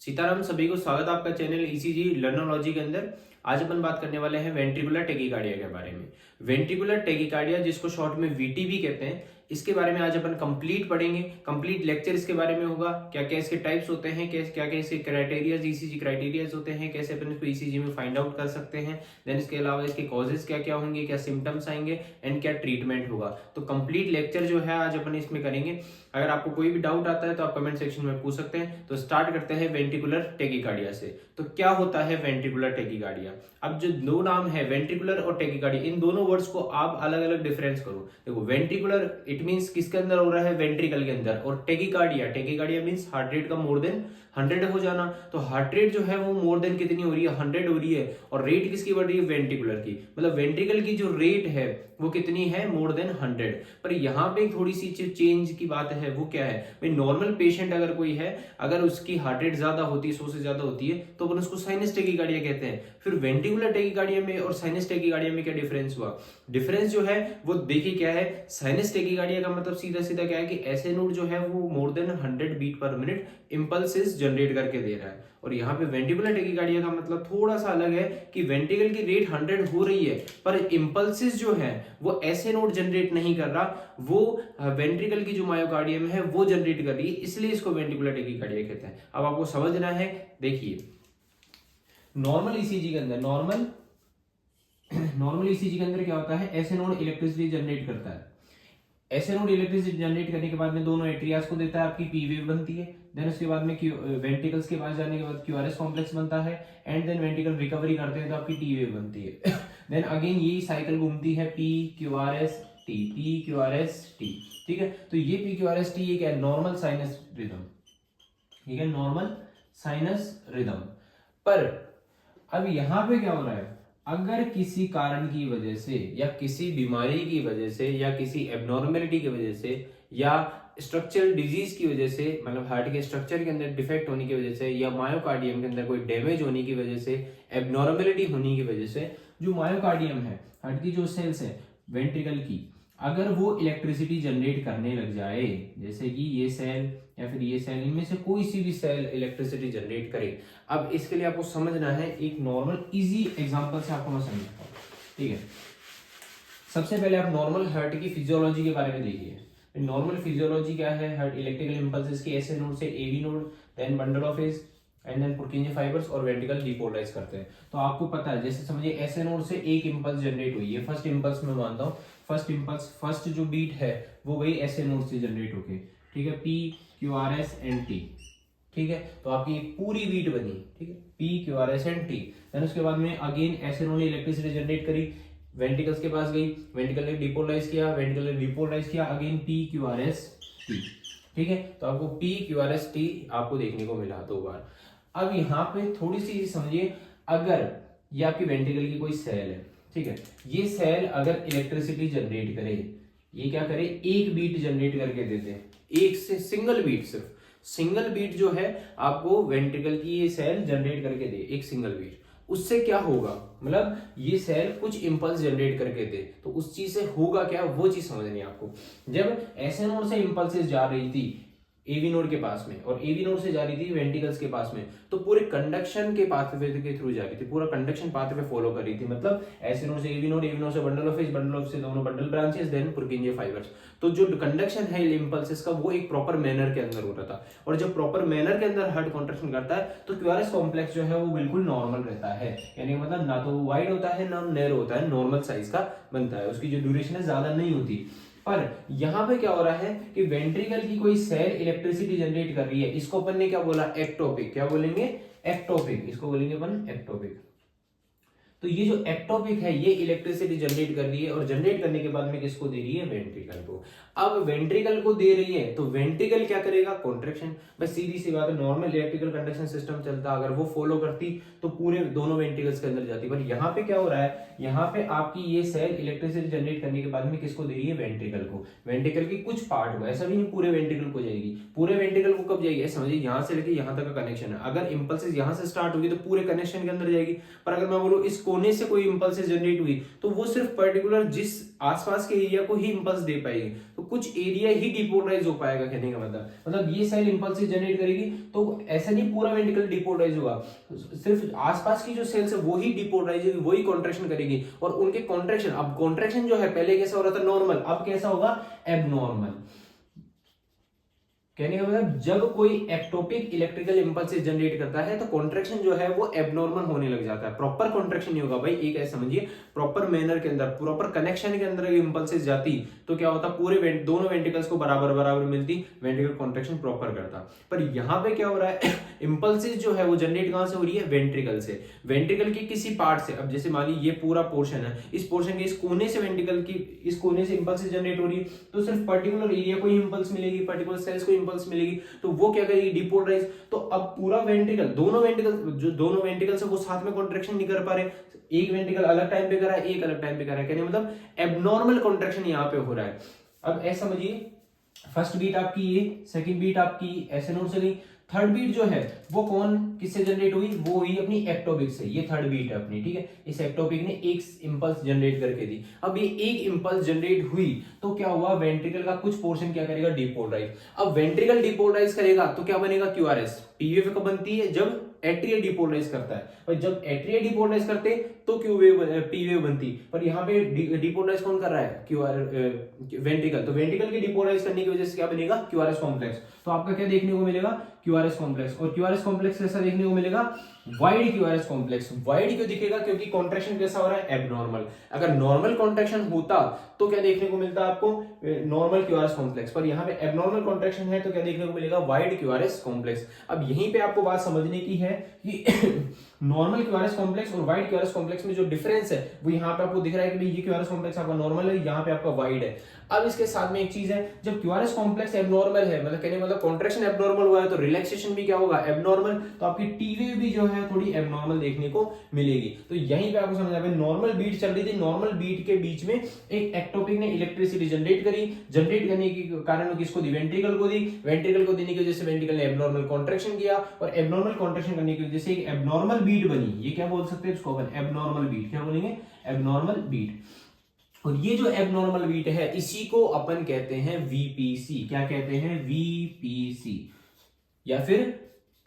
सीताराम, सभी को स्वागत आपका चैनल ईसीजी लर्नोलॉजी के अंदर। आज अपन बात करने वाले हैं वेंट्रिकुलर टेकिकार्डिया के बारे में। वेंट्रिकुलर टेकिकार्डिया जिसको शॉर्ट में वीटी भी कहते हैं, इसके बारे में आज अपन कंप्लीट पढ़ेंगे। कंप्लीट लेक्चर इसके बारे में होगा, क्या क्या इसके टाइप्स होते हैं, क्या क्या इसके क्राइटेरियाज ईसीजी क्राइटेरियाज होते हैं, कैसे अपन इसको ईसीजी में फाइंड आउट कर सकते हैं। देन इसके अलावा इसके कॉजेज क्या क्या होंगे, क्या सिम्टम्स आएंगे एंड क्या ट्रीटमेंट होगा। तो कंप्लीट लेक्चर जो है आज अपन इसमें करेंगे। अगर आपको कोई भी डाउट आता है तो आप कमेंट सेक्शन में पूछ सकते हैं। तो स्टार्ट करते हैं वेंट्रिकुलर टेकिकार्डिया से। तो क्या होता है वेंट्रिकुलर टेकिकार्डिया? अब जो दो नाम है वेंट्रिकुलर और टेकिकार्डिया, इन दोनों वर्ड्स को आप अलग अलग डिफरेंस करो। देखो, वेंट्रिकुलर इट मींस किसके अंदर हो रहा है? वेंट्रिकल के अंदर। और tachycardia, tachycardia means heart rate का मोर देन 100 हो जाना। तो हार्ट रेट जो है वो मोर देन कितनी हो रही है? 100 हो रही है। और रेट किसकी बढ़ रही है? वेंट्रिकुलर की। मतलब वेंट्रिकल की जो रेट है वो कितनी है? More than 100। पर यहाँ पे थोड़ी सी चेंज की बात है, वो क्या है भाई? नॉर्मल पेशेंट अगर कोई है, अगर उसकी हार्ट रेट ज्यादा होती है, 100 से ज्यादा होती है, तो अपन उसको साइनस टेकिकार्डिया कहते हैं। फिर वेंट्रिकुलर टेकिकार्डिया में और साइनस टेकिकार्डिया में क्या डिफरेंस हुआ? डिफरेंस जो है वो देखिए क्या है। साइनस टेकिकार्डिया का मतलब सीधा सीधा क्या है कि ऐसे नोड जो है वो more than 100 beat per minute impulses generate करके दे रहा है। और यहाँ पे वेंट्रिकुलर टेकिकार्डिया का मतलब थोड़ा सा अलग है कि वेंट्रिकल की रेट 100 हो रही है, पर इंपल्सेस जो है वो ऐसे नोड जनरेट नहीं कर रहा, वो वेंट्रिकल की जो मायोकार्डियम है वो जनरेट कर रही है, इसलिए इसको वेंट्रिकुलर टेकिकार्डिया कहते हैं। अब आपको समझना है, देखिए नॉर्मल ईसीजी के अंदर नॉर्मल ईसीजी के अंदर क्या होता है? ऐसे नोड इलेक्ट्रिसिटी जनरेट करता है। ऐसे नोड इलेक्ट्रिसिटी जनरेट करने के बाद में दोनों एट्रियास को देता है, आपकी पी वेव बनती है। देन उसके बाद में वेंट्रिकल्स के पास जाने के बाद क्यूआरएस कॉम्प्लेक्स बनता है एंड देन वेंट्रिकल रिकवरी करते हैं तो आपकी टी वेव बनती है। देन अगेन यही साइकिल घूमती है, P QRS T, P QRS T. ठीक है, तो ये पी क्यूआरएस टी ये क्या है? Normal sinus rhythm. ठीक है, नॉर्मल साइनस रिदम। पर अब यहां पे क्या हो रहा है? अगर किसी कारण की वजह से या किसी बीमारी की वजह से या किसी एबनॉर्मेलिटी की वजह से या स्ट्रक्चरल डिजीज की वजह से, मतलब हार्ट के स्ट्रक्चर के अंदर डिफेक्ट होने की वजह से या मायोकार्डियम के अंदर कोई डैमेज होने की वजह से, एबनॉर्मेलिटी होने की वजह से, जो मायोकार्डियम है, हार्ट की जो सेल्स है वेंट्रिकल की, अगर वो इलेक्ट्रिसिटी जनरेट करने लग जाए, जैसे कि ये सेल या फिर ये सेल, इनमें से कोई सी भी सेल इलेक्ट्रिसिटी जनरेट करे। अब इसके लिए आपको समझना है, एक नॉर्मल इजी एग्जांपल से आपको मैं समझाता हूँ। ठीक है, सबसे पहले आप नॉर्मल हार्ट की फिजियोलॉजी के बारे में देखिए। नॉर्मल फिजियोलॉजी क्या है? हार्ट इलेक्ट्रिकल इंपल्सेस की ऐसे नोड से AV node, then bundle of His and then Purkinje fibres और वेंट्रिकल डिपोलराइज करते हैं। तो आपको पता है, जैसे समझिए ऐसे नोड से एक इंपल्स जनरेट हुई है, फर्स्ट इंपल्स मैं मानता हूँ, फर्स्ट इंपल्स, फर्स्ट जो बीट है वो वही ऐसे नोड से जनरेट होके, ठीक है, P Q R S and T. ठीक है, तो आपकी पूरी बीट बनी, ठीक है, P Q R S and T. Then उसके बाद में अगेन ऐसे नोड ने इलेक्ट्रिसिटी जनरेट करी, वेंट्रिकल्स के पास गई, वेंट्रिकल ने डिपोलराइज किया, वेंट्रिकल ने डिपोलराइज किया, again P Q R S T. ठीक है, तो आपको P Q R S T आपको देखने को मिला दो बार। अब यहाँ पे थोड़ी सी चीज समझिए, अगर ये आपकी वेंट्रिकल की कोई सेल है, ठीक है, ये सेल अगर इलेक्ट्रिसिटी जनरेट करे, ये क्या करे? एक बीट जनरेट करके देते हैं, एक से सिंगल बीट, सिर्फ सिंगल बीट जो है आपको वेंट्रिकल की ये सेल जनरेट करके दे, एक सिंगल बीट, उससे क्या होगा? मतलब ये सेल कुछ इंपल्स जनरेट करके दे, तो उस चीज से होगा क्या, वो चीज समझनी है आपको। जब ऐसे नोड से इंपल्सेस जा रही थी एवी नोड के पास में और एवी नोड से जा रही थी वेंट्रिकल्स के पास में, तो पूरे कंडक्शन के पाथवे के थ्रू जा रही थी, पूरा कंडक्शन पाथवे फॉलो कर रही थी। मतलब ऐसे नोड से एवी नोड से bundle of His, bundle of से दोनों bundle branches, then Purkinje fibres. तो जो कंडक्शन है इंपल्सेस का वो एक प्रॉपर मैनर के अंदर होता था। और जब प्रॉपर मैनर के अंदर हार्ट कॉन्ट्रैक्शन करता है तो क्यूआरएस कॉम्प्लेक्स जो है वो बिल्कुल नॉर्मल रहता है, यानी मतलब ना तो वाइड होता है ना नैरो होता है, नॉर्मल साइज का बनता है, उसकी जो ड्यूरेशन है ज्यादा नहीं होती। पर यहां पे क्या हो रहा है कि वेंट्रिकल की कोई सेल इलेक्ट्रिसिटी जनरेट कर रही है, इसको अपन ने क्या बोला? एक्टोपिक। क्या बोलेंगे? एक्टोपिक, इसको बोलेंगे अपन एक्टोपिक। तो ये जो एक्टोपिक है ये इलेक्ट्रिसिटी जनरेट कर रही है, और जनरेट करने के बाद में किसको दे रही है? वेंट्रिकल को। अब वेंट्रिकल को दे रही है तो वेंट्रिकल क्या करेगा? कॉन्ट्रैक्शन। बस सीधी सी बात है, नॉर्मल इलेक्ट्रिकल कंडक्शन सिस्टम चलता, अगर वो फॉलो करती तो पूरे दोनों वेंट्रिकल्स के अंदर जाती। पर यहाँ पे क्या हो रहा है? यहाँ पे आपकी ये सेल इलेक्ट्रिसिटी जनरेट करने के बाद में किसको दे रही है? वेंट्रिकल को। वेंट्रिकल की कुछ पार्ट को, ऐसा भी नहीं पूरे वेंट्रिकल को जाएगी। पूरे वेंट्रिकल को कब जाएगी? समझिए यहाँ से लेके यहाँ तक का कनेक्शन है, अगर इंपल्सेस यहाँ से स्टार्ट होगी तो पूरे कनेक्शन के अंदर जाएगी। पर अगर मैं बोलूँ इस कोने से कोई इंपल्स जनरेट हुई तो वो सिर्फ पर्टिकुलर जिस आसपास के एरिया को ही इंपल्स दे पाएगी, तो कुछ एरिया ही डिपोलराइज हो पाएगा। कहने का मतलब ये सेल इंपल्स जनरेट करेगी तो ऐसा नहीं पूरा वेंट्रिकल डिपोलराइज होगा, सिर्फ आसपास की जो सेल्स है वो ही डिपोलराइज होगी, वही कॉन्ट्रैक्शन करेगी। और उनके कॉन्ट्रैक्शन, अब कॉन्ट्रैक्शन जो है पहले कैसा हो रहा था नॉर्मल, अब कैसा होगा एबनॉर्मल। कहने का मतलब जब कोई एक्टोपिक इलेक्ट्रिकल इंपल्स जनरेट करता है तो कॉन्ट्रैक्शन जो है वो एबनॉर्मल होने लग जाता है। प्रॉपर कॉन्ट्रैक्शन नहीं होगा भाई, एक ऐसा समझिए प्रॉपर मैनर के अंदर, प्रॉपर कनेक्शन के अंदर इंपल्सेस जाती तो क्या होता, पूरे दोनों वेंट्रिकल्स को बराबर बराबर मिलती, वेंट्रिकल कॉन्ट्रैक्शन प्रॉपर करता। पर यहाँ पे क्या हो रहा है, इंपल्सेस जो है वो जनरेट कहां से हो रही है, वेंट्रिकल से, वेंट्रिकल के किसी पार्ट से। अब जैसे मान ली ये पूरा पोर्शन है, इस पोर्शन के इस कोने से वेंट्रिकल की इस कोने से इंपल्सेस जनरेट हो रही है, तो सिर्फ पर्टिकुलर एरिया को ही इंपल्स मिलेगी, पर्टिकुलर सेल्स को इंपल्स मिलेगी, तो वो क्या करेगी डिपोलराइज। तो अब पूरा वेंट्रिकल, दोनों वेंट्रिकल से वो साथ में कॉन्ट्रैक्शन नहीं कर पा रहे, एक वेंट्रिकल अलग टाइम पे कर रहा है, एक अलग टाइम पे कर रहा है, कहने मतलब एबनॉर्मल कॉन्ट्रैक्शन यहाँ पे हो रहा है। अब ऐसा समझिए फर्स्ट बीट आपकी ये, सेकंड बीट आपकी ऐसे नोट से गई, थर्ड बीट जो है वो कौन किससे जनरेट हुई, वो हुई अपनी एक्टोपिक से। ये थर्ड बीट है अपनी, ठीक है, इस एक्टोपिक ने एक इंपल्स जनरेट करके दी। अब ये एक इंपल्स जनरेट हुई तो क्या हुआ, वेंट्रिकल का कुछ पोर्शन क्या करेगा, डिपोलराइज। अब वेंट्रिकल डिपोलराइज करेगा तो क्या बनेगा, क्यूआरएस। पीवेव कब बनती है, जब एट्रिया डिपोलराइज करता है, और जब एट्रिया डिपोलराइज करते तो क्यू वेव पी वेव बनती। पर यहाँ पे डिपोलराइज कौन कर रहा है, क्यूआर वेंट्रिकल। तो वेंट्रिकल के डिपोलराइज करने की वजह से क्या बनेगा, क्यूआरएस कॉम्प्लेक्स। तो आपका क्या देखने को मिलेगा, क्यूआरएस कॉम्प्लेक्स। और क्यूआरएस कॉम्प्लेक्स कैसा देखने को मिलेगा, वाइड क्यूआरएस कॉम्प्लेक्स। वाइड क्यों दिखेगा, क्योंकि कॉन्ट्रैक्शन कैसा हो रहा है, एबनॉर्मल। अगर नॉर्मल कॉन्ट्रैक्शन होता तो क्या देखने को मिलता आपको, नॉर्मल क्यूआरएस कॉम्प्लेक्स। पर यहाँ पे एबनॉर्मल कॉन्ट्रैक्शन है तो क्या देखने को मिलेगा, वाइड क्यूआरएस कॉम्प्लेक्स। अब यहीं पे आपको बात समझने की है कि नॉर्मल क्यूआरएस कॉम्प्लेक्स और वाइड क्यूआरएस कॉम्प्लेक्स में जो डिफरेंस है वो यहाँ पे आपको दिख रहा है कि भाई ये क्यूआरएस कॉम्प्लेक्स आपका नॉर्मल है, यहाँ पे आपका वाइड है। अब इसके साथ में एक चीज है, जब क्यूआरएस कॉम्प्लेक्स एबनॉर्मल है, मतलब कहने मतलब कॉन्ट्रैक्शन एबनॉर्मल हुआ है तो रिलैक्सेशन भी क्या होगा, एबनॉर्मल। तो आपकी टी वेव भी जो है थोड़ी एबनॉर्मल देखने को मिलेगी। तो यहीं पे आपको समझ आ गया, नॉर्मल बीट चल रही थी, नॉर्मल बीट के बीच में एक एक्टोपिक ने इलेक्ट्रिसिटी जनरेट करी, जनरेट करने के कारण किसको दी, वेंट्रिकल को दी। वेंट्रिकल को देने की वजह से वेंट्रिकल ने एबनॉर्मल कॉन्ट्रैक्शन किया, और एबनॉर्मल कॉन्ट्रैक्शन करने की वजह से एक एबनॉर्मल बीट बनी। ये क्या बोल सकते हैं इसको अपन, एबनॉर्मल बीट। क्या बोलेंगे, एबनॉर्मल बीट। और ये जो एबनॉर्मल बीट है इसी को अपन कहते हैं वीपीसी। क्या कहते हैं, वीपीसी या फिर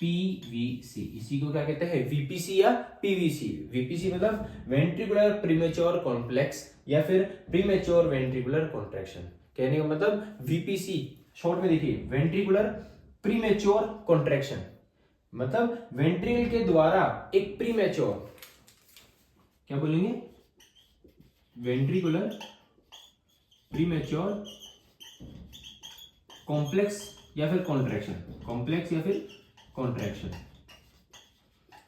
पीवीसी। इसी को क्या कहते हैं, वीपीसी या पीवीसी। वीपीसी मतलब वेंट्रिकुलर प्रीमेच्योर कॉम्प्लेक्स या फिर प्रीमेच्योर वेंट्रिकुलर कॉन्ट्रैक्शन। कहने का मतलब वीपीसी शॉर्ट में देखिए, वेंट्रिकुलर प्रीमेच्योर कॉन्ट्रैक्शन, मतलब वेंट्रिकल के द्वारा एक प्रीमेच्योर, क्या बोलेंगे, वेंट्रिकुलर प्रीमेच्योर कॉम्प्लेक्स या फिर कॉन्ट्रैक्शन, कॉम्प्लेक्स या फिर कॉन्ट्रैक्शन।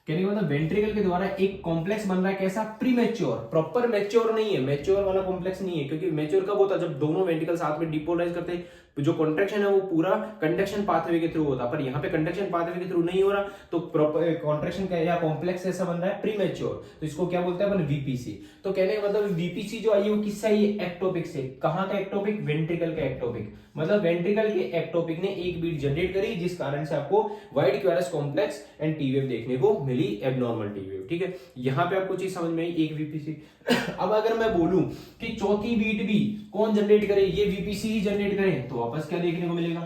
कहने का मतलब वेंट्रिकल के द्वारा एक कॉम्प्लेक्स बन रहा है, कैसा, प्रीमेच्योर। प्रॉपर मैच्योर नहीं है, मैच्योर वाला कॉम्प्लेक्स नहीं है, क्योंकि मैच्योर कब होता है, जब दोनों वेंट्रिकल साथ में डिपोलराइज करते हैं, जो कॉन्ट्रैक्शन है वो पूरा कंडक्शन पाथवे के थ्रू होता है। पर यहाँ पे कंडक्शन पाथवे के थ्रू नहीं हो रहा, तो प्रॉपर कॉन्ट्रैक्शन का या कॉम्प्लेक्स ऐसा बन रहा है प्रीमेच्योर, तो इसको क्या बोलते हैं अपन, वीपीसी। तो कहने का मतलब वीपीसी जो आई है वो किससे आई है, एक्टोपिक से। कहाँ का एक्टोपिक, वेंट्रिकल का एक्टोपिक। मतलब वेंट्रिकल के एक्टोपिक ने एक बीट जनरेट करी, जिस कारण से आपको wide QRS complex and T wave देखने को मिली, एबनॉर्मल टी वेव। ठीक है, यहाँ पे आपको चीज समझ में आई, एक वीपीसी। अब अगर मैं बोलूं कि चौथी बीट भी कौन जनरेट करे, ये वीपीसी ही जनरेट करे, तो वापस क्या देखने को मिलेगा,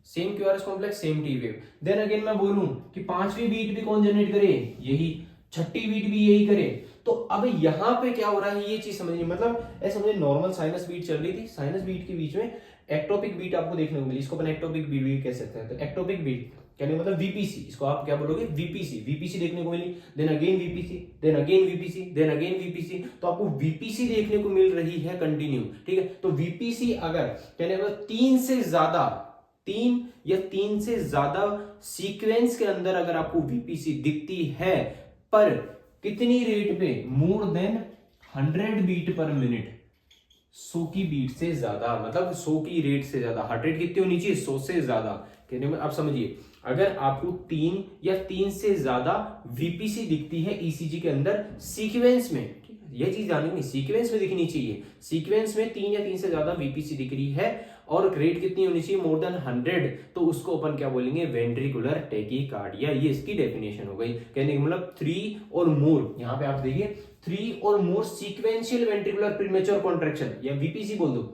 same QRS complex, same T wave. Then again मैं बोलूं कि पांचवी बीट भी कौन जनरेट करे, यही, छठी बीट भी यही करे, तो अब यहाँ पे क्या हो रहा है ये चीज समझिए। मतलब ऐसे मुझे नॉर्मल साइनस बीट चल रही थी, साइनस बीट के बीच में एक्टोपिक बीट आपको देखने को मिली, इसको अपन एक्टोपिक बीट भी कह सकते हैं। तो एक्टोपिक बीट कहने मतलब वीपीसी, इसको आप क्या बोलोगे, वीपीसी। वीपीसी देखने को मिली, then again VPC, then again VPC, then again VPC. तो आपको वीपीसी देखने को मिल रही है कंटिन्यू। ठीक है, तो वीपीसी अगर कहने मतलब तीन या तीन से ज्यादा सीक्वेंस के अंदर अगर आपको वीपीसी दिखती है, पर कितनी रेट पे, more than 100 beat per minute, 100 की बीट से ज्यादा, मतलब 100 की रेट से ज्यादा। हार्ट रेट कितनी होनी चाहिए, 100 से ज्यादा। कहने में आप समझिए, अगर आपको 3 या 3 से ज्यादा वीपीसी दिखती है ईसीजी के अंदर सीक्वेंस में, ठीक है, यह चीज जाननी, सीक्वेंस में दिखनी चाहिए, सीक्वेंस में 3 या 3 से ज्यादा वीपीसी दिख रही है और रेट कितनी होनी चाहिए, मोर देन 100, तो उसको अपन क्या बोलेंगे, वेंट्रिकुलर टैकीकार्डिया। ये इसकी डेफिनेशन हो गई। कहने का मतलब 3 और मोर, यहां पे आप देखिए 3 और मोर सीक्वेंशियल वेंट्रिकुलर प्रीमेच्योर कॉन्ट्रैक्शन या वीपीसी बोल दो,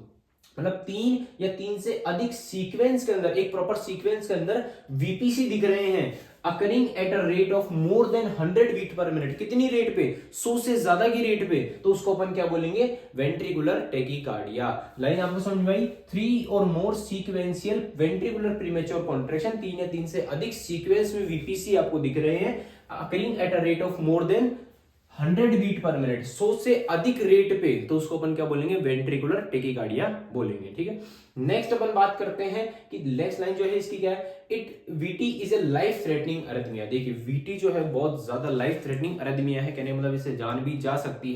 मतलब 3 या 3 से अधिक सीक्वेंस के अंदर, एक प्रॉपर सीक्वेंस के अंदर वीपीसी दिख रहे हैं, occurring at a rate of more than 100 beat per minute. कितनी रेट पे, 100 से ज्यादा की रेट पे, तो उसको अपन क्या बोलेंगे, वेंट्रिकुलर टैकीकार्डिया। लाइन आपको समझ में आई। 3 और मोर सीक्वेंशियल वेंट्रिकुलर प्रीमेच्योर कॉन्ट्रैक्शन, 3 या 3 से अधिक सीक्वेंस में वीपीसी आपको दिख रहे हैं, occurring at a rate of more than 100 beat per minute, 100 से अधिक रेट पे, तो उसको अपन क्या बोलेंगे, वेंट्रिकुलर टैकीकार्डिया बोलेंगे। ठीक है, नेक्स्ट अपन बात करते हैं कि नेक्स्ट लाइन जो है इसकी क्या है, it VT is a life threatening arrhythmia. देखिए वीटी जो है बहुत ज्यादा लाइफ थ्रेटनिंग अरिथमिया है, कहने मतलब इससे जान भी जा सकती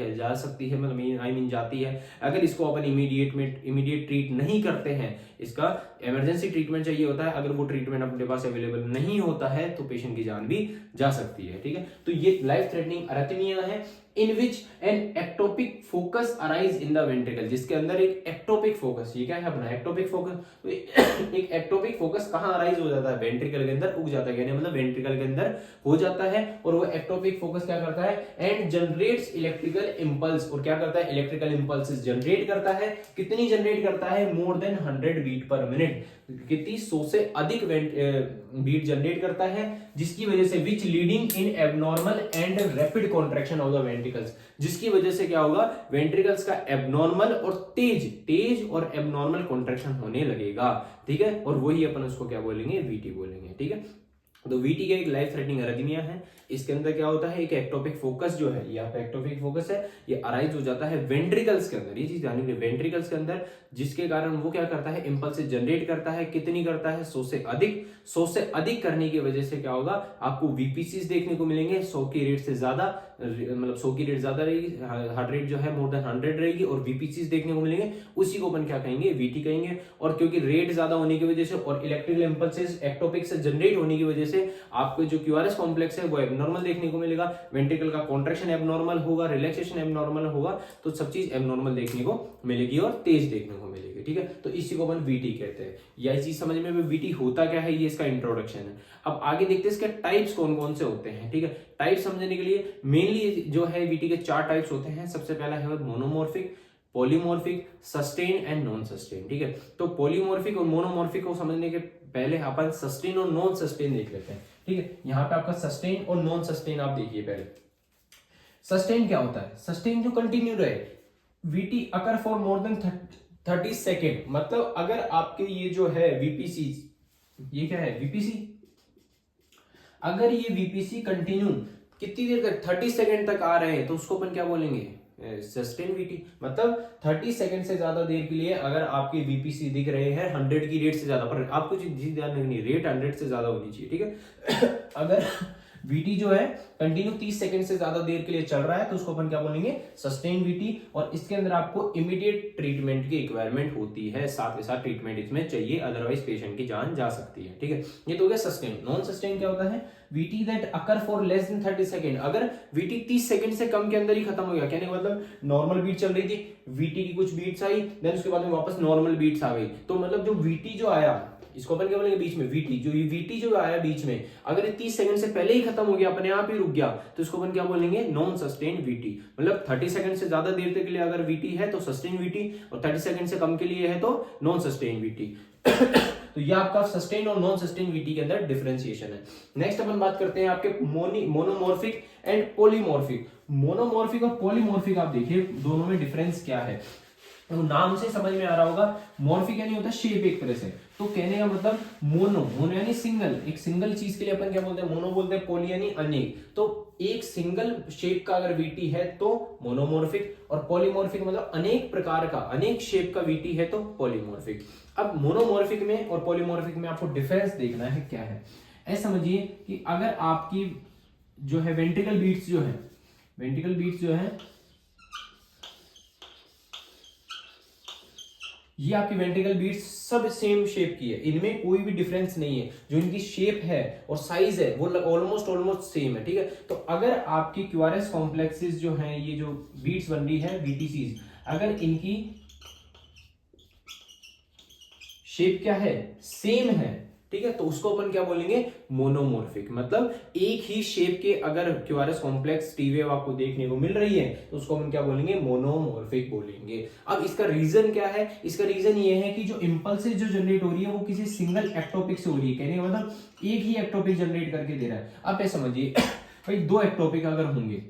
है मतलब आई मीन जाती है, अगर इसको अपन इमीडिएट ट्रीट नहीं करते हैं। इसका इमरजेंसी ट्रीटमेंट चाहिए होता है, अगर वो ट्रीटमेंट अपने पास अवेलेबल नहीं होता है तो पेशेंट की जान भी जा सकती है। ठीक है, तो ये लाइफ थ्रेटनिंग अरिथमिया है in which an ectopic focus arise in the ventricle, जिसके अंदर एक एक्टोपिक फोकस, ये क्या है अपना एक्टोपिक फोकस, तो एक एक्टोपिक फोकस कहां अराइज हो जाता है, वेंट्रिकल के अंदर उग जाता है, यानी मतलब वेंट्रिकल के अंदर हो जाता है, और वो एक्टोपिक फोकस क्या करता है, एंड जनरेट्स इलेक्ट्रिकल इंपल्स, और क्या करता है, इलेक्ट्रिकल इंपल्सेस जनरेट करता है। कितनी जनरेट करता है, more than 100 beat per minute, कितनी 100 से अधिक बीट जनरेट करता है, जिसकी वजह से which leading in abnormal and rapid contraction of the ventricles, जिसकी वजह से क्या होगा, वेंट्रिकल्स का एबनॉर्मल और तेज और एबनॉर्मल कॉन्ट्रैक्शन होने लगेगा। ठीक है, और वही अपन उसको क्या बोलेंगे, वीटी बोलेंगे। ठीक है, तो वीटी का एक लाइफ थ्रेटनिंग अरिथमिया है। इसके अंदर क्या होता है, एक एक्टोपिक फोकस जो है, यहाँ पे एक्टोपिक फोकस है, ये अराइज हो जाता है वेंट्रिकल्स के अंदर, ये चीज ध्यान रखिए, वेंट्रिकल्स के अंदर, जिसके कारण वो क्या करता है, इंपल्स जनरेट करता है। कितनी करता है, 100 से अधिक। 100 से अधिक करने की वजह से क्या होगा, आपको वीपीसीज देखने को मिलेंगे 100 की रेट से ज्यादा, मतलब 100 की रेट ज्यादा रहेगी, हार्ट रेट जो है मोर देन 100 रहेगी, और वीपीसीज देखने को मिलेंगे, उसी को अपन क्या कहेंगे, वीटी कहेंगे। और क्योंकि रेट ज्यादा होने की वजह से और इलेक्ट्रिकल इंपल्सेस एक्टोपिक से जनरेट होने की वजह से आपको जो क्यूआरएस कॉम्प्लेक्स है वो एबनॉर्मल देखने को मिलेगा, वेंट्रिकल का कॉन्ट्रैक्शन एबनॉर्मल होगा, रिलैक्सेशन एबनॉर्मल होगा, तो सब चीज एबनॉर्मल देखने को मिलेगी और तेज देखने को मिलेगी। ठीक है, तो इसी को अपन वीटी कहते हैं। यह चीज समझ में वीटी होता क्या है, ये इसका इंट्रोडक्शन है। अब आगे देखते हैं इसके टाइप्स कौन कौन से होते हैं। ठीक है, टाइप समझने के लिए मेनली जो है वीटी के 4 टाइप्स होते हैं। सबसे पहला है monomorphic, polymorphic, sustain and non sustain. ठीक है, तो पॉलीमॉर्फिक और मोनोमॉर्फिक को समझने के पहले अपन सस्टेन और नॉन सस्टेन देख लेते हैं। ठीक है, यहां पे आपका सस्टेन और नॉन सस्टेन आप देखिए पहले। सस्टेन क्या होता है, सस्टेन जो कंटिन्यू रहे, VT occur for more than 30 second, मतलब अगर आपके ये जो है वीपीसी, ये क्या है वीपीसी, अगर ये वीपीसी कंटिन्यू कितनी देर तक, 30 सेकेंड तक आ रहे हैं, तो उसको अपन क्या बोलेंगे, सस्टेन वीटी। मतलब 30 सेकंड से ज्यादा देर के लिए अगर आपके वीपीसी दिख रहे हैं 100 की रेट से ज्यादा, पर आपको चीज ध्यान रखनी है, रेट 100 से ज्यादा होनी चाहिए। ठीक है, अगर वीटी जो है कंटिन्यू 30 सेकंड से ज्यादा देर के लिए चल रहा है, तो उसको अपन क्या बोलेंगे, सस्टेन वीटी। और इसके अंदर आपको इमीडिएट ट्रीटमेंट की रिक्वायरमेंट होती है, साथ के साथ ट्रीटमेंट इसमें चाहिए, अदरवाइज पेशेंट की जान जा सकती है। ठीक है, ये तो हो गया सस्टेन। नॉन सस्टेन क्या होता है, VT that occur for less than 30 second, अगर वीटी 30 सेकंड से कम के अंदर ही खत्म हो गया, कहने का मतलब नॉर्मल बीट चल रही थी, वीटी की कुछ बीट्स आई, देन उसके बाद में वापस नॉर्मल बीट्स आ गई, तो मतलब जो वीटी जो आया, इसको अपन क्या बोलेंगे बीच में, वीटी जो, ये वीटी जो आया बीच में, अगर ये 30 सेकंड से पहले ही खत्म हो गया, अपने आप ही रुक गया, तो इसको अपन क्या बोलेंगे, नॉन सस्टेन वीटी। मतलब 30 सेकंड से ज्यादा देर तक के लिए अगर वीटी है तो सस्टेन वीटी, और 30 सेकंड से कम के लिए है तो नॉन सस्टेन वीटी। तो ये आपका सस्टेन और नॉन सस्टेन वीटी के अंदर डिफरेंशिएशन है। नेक्स्ट अपन बात करते हैं आपके मोनोमॉर्फिक एंड पॉलीमॉर्फिक। मोनोमॉर्फिक और पॉलीमॉर्फिक आप देखिए दोनों में डिफरेंस क्या है, तो नाम से समझ में आ रहा होगा, मॉर्फिक यानी होता है शेप एक तरह से, तो कहने का मतलब मोनो यानी सिंगल, एक सिंगल चीज के लिए अपन क्या बोलते हैं, मोनो बोलते हैं, पॉली यानी अनेक, तो एक सिंगल शेप का अगर वीटी है तो मोनोमॉर्फिक, और पॉलीमॉर्फिक मतलब अनेक प्रकार का, अनेक शेप का वीटी है तो पॉलीमॉर्फिक। अब मोनोमॉर्फिक में और पॉलीमॉर्फिक में आपको डिफरेंस देखना है क्या है। ऐसा समझिए कि अगर आपकी जो है वेंट्रिकल बीट्स जो है ये आपकी वेंट्रिकल बीट्स सब सेम शेप की है, इनमें कोई भी डिफरेंस नहीं है, जो इनकी शेप है और साइज है वो ऑलमोस्ट सेम है, ठीक है। तो अगर आपकी क्यूआरएस कॉम्प्लेक्सेस जो हैं, ये जो बीट्स बन रही है बीटीसीज, अगर इनकी शेप क्या है, सेम है, ठीक है, तो उसको अपन क्या बोलेंगे, मोनोमॉर्फिक। मतलब एक ही शेप के अगर क्यूआरएस कॉम्प्लेक्स टी वेव आपको देखने को मिल रही है तो उसको हम क्या बोलेंगे, मोनोमॉर्फिक बोलेंगे। अब इसका रीजन क्या है, इसका रीजन ये है कि जो इंपल्सेस जो जनरेट हो रही है वो किसी सिंगल एक्टोपिक से हो रही है, कहने का मतलब एक ही एक्टोपिक जनरेट करके दे रहा है। अब ऐसा समझिए भाई, दो एक्टोपिक अगर होंगे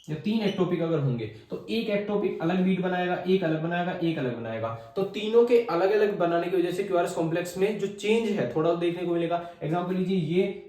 या तीन एक्टोपिक अगर होंगे तो एक एक्टोपिक अलग बीट बनाएगा, एक अलग बनाएगा, एक अलग बनाएगा, तो तीनों के अलग अलग बनाने की वजह से क्यूआरएस कॉम्प्लेक्स में जो चेंज है थोड़ा देखने को मिलेगा। एग्जांपल लीजिए,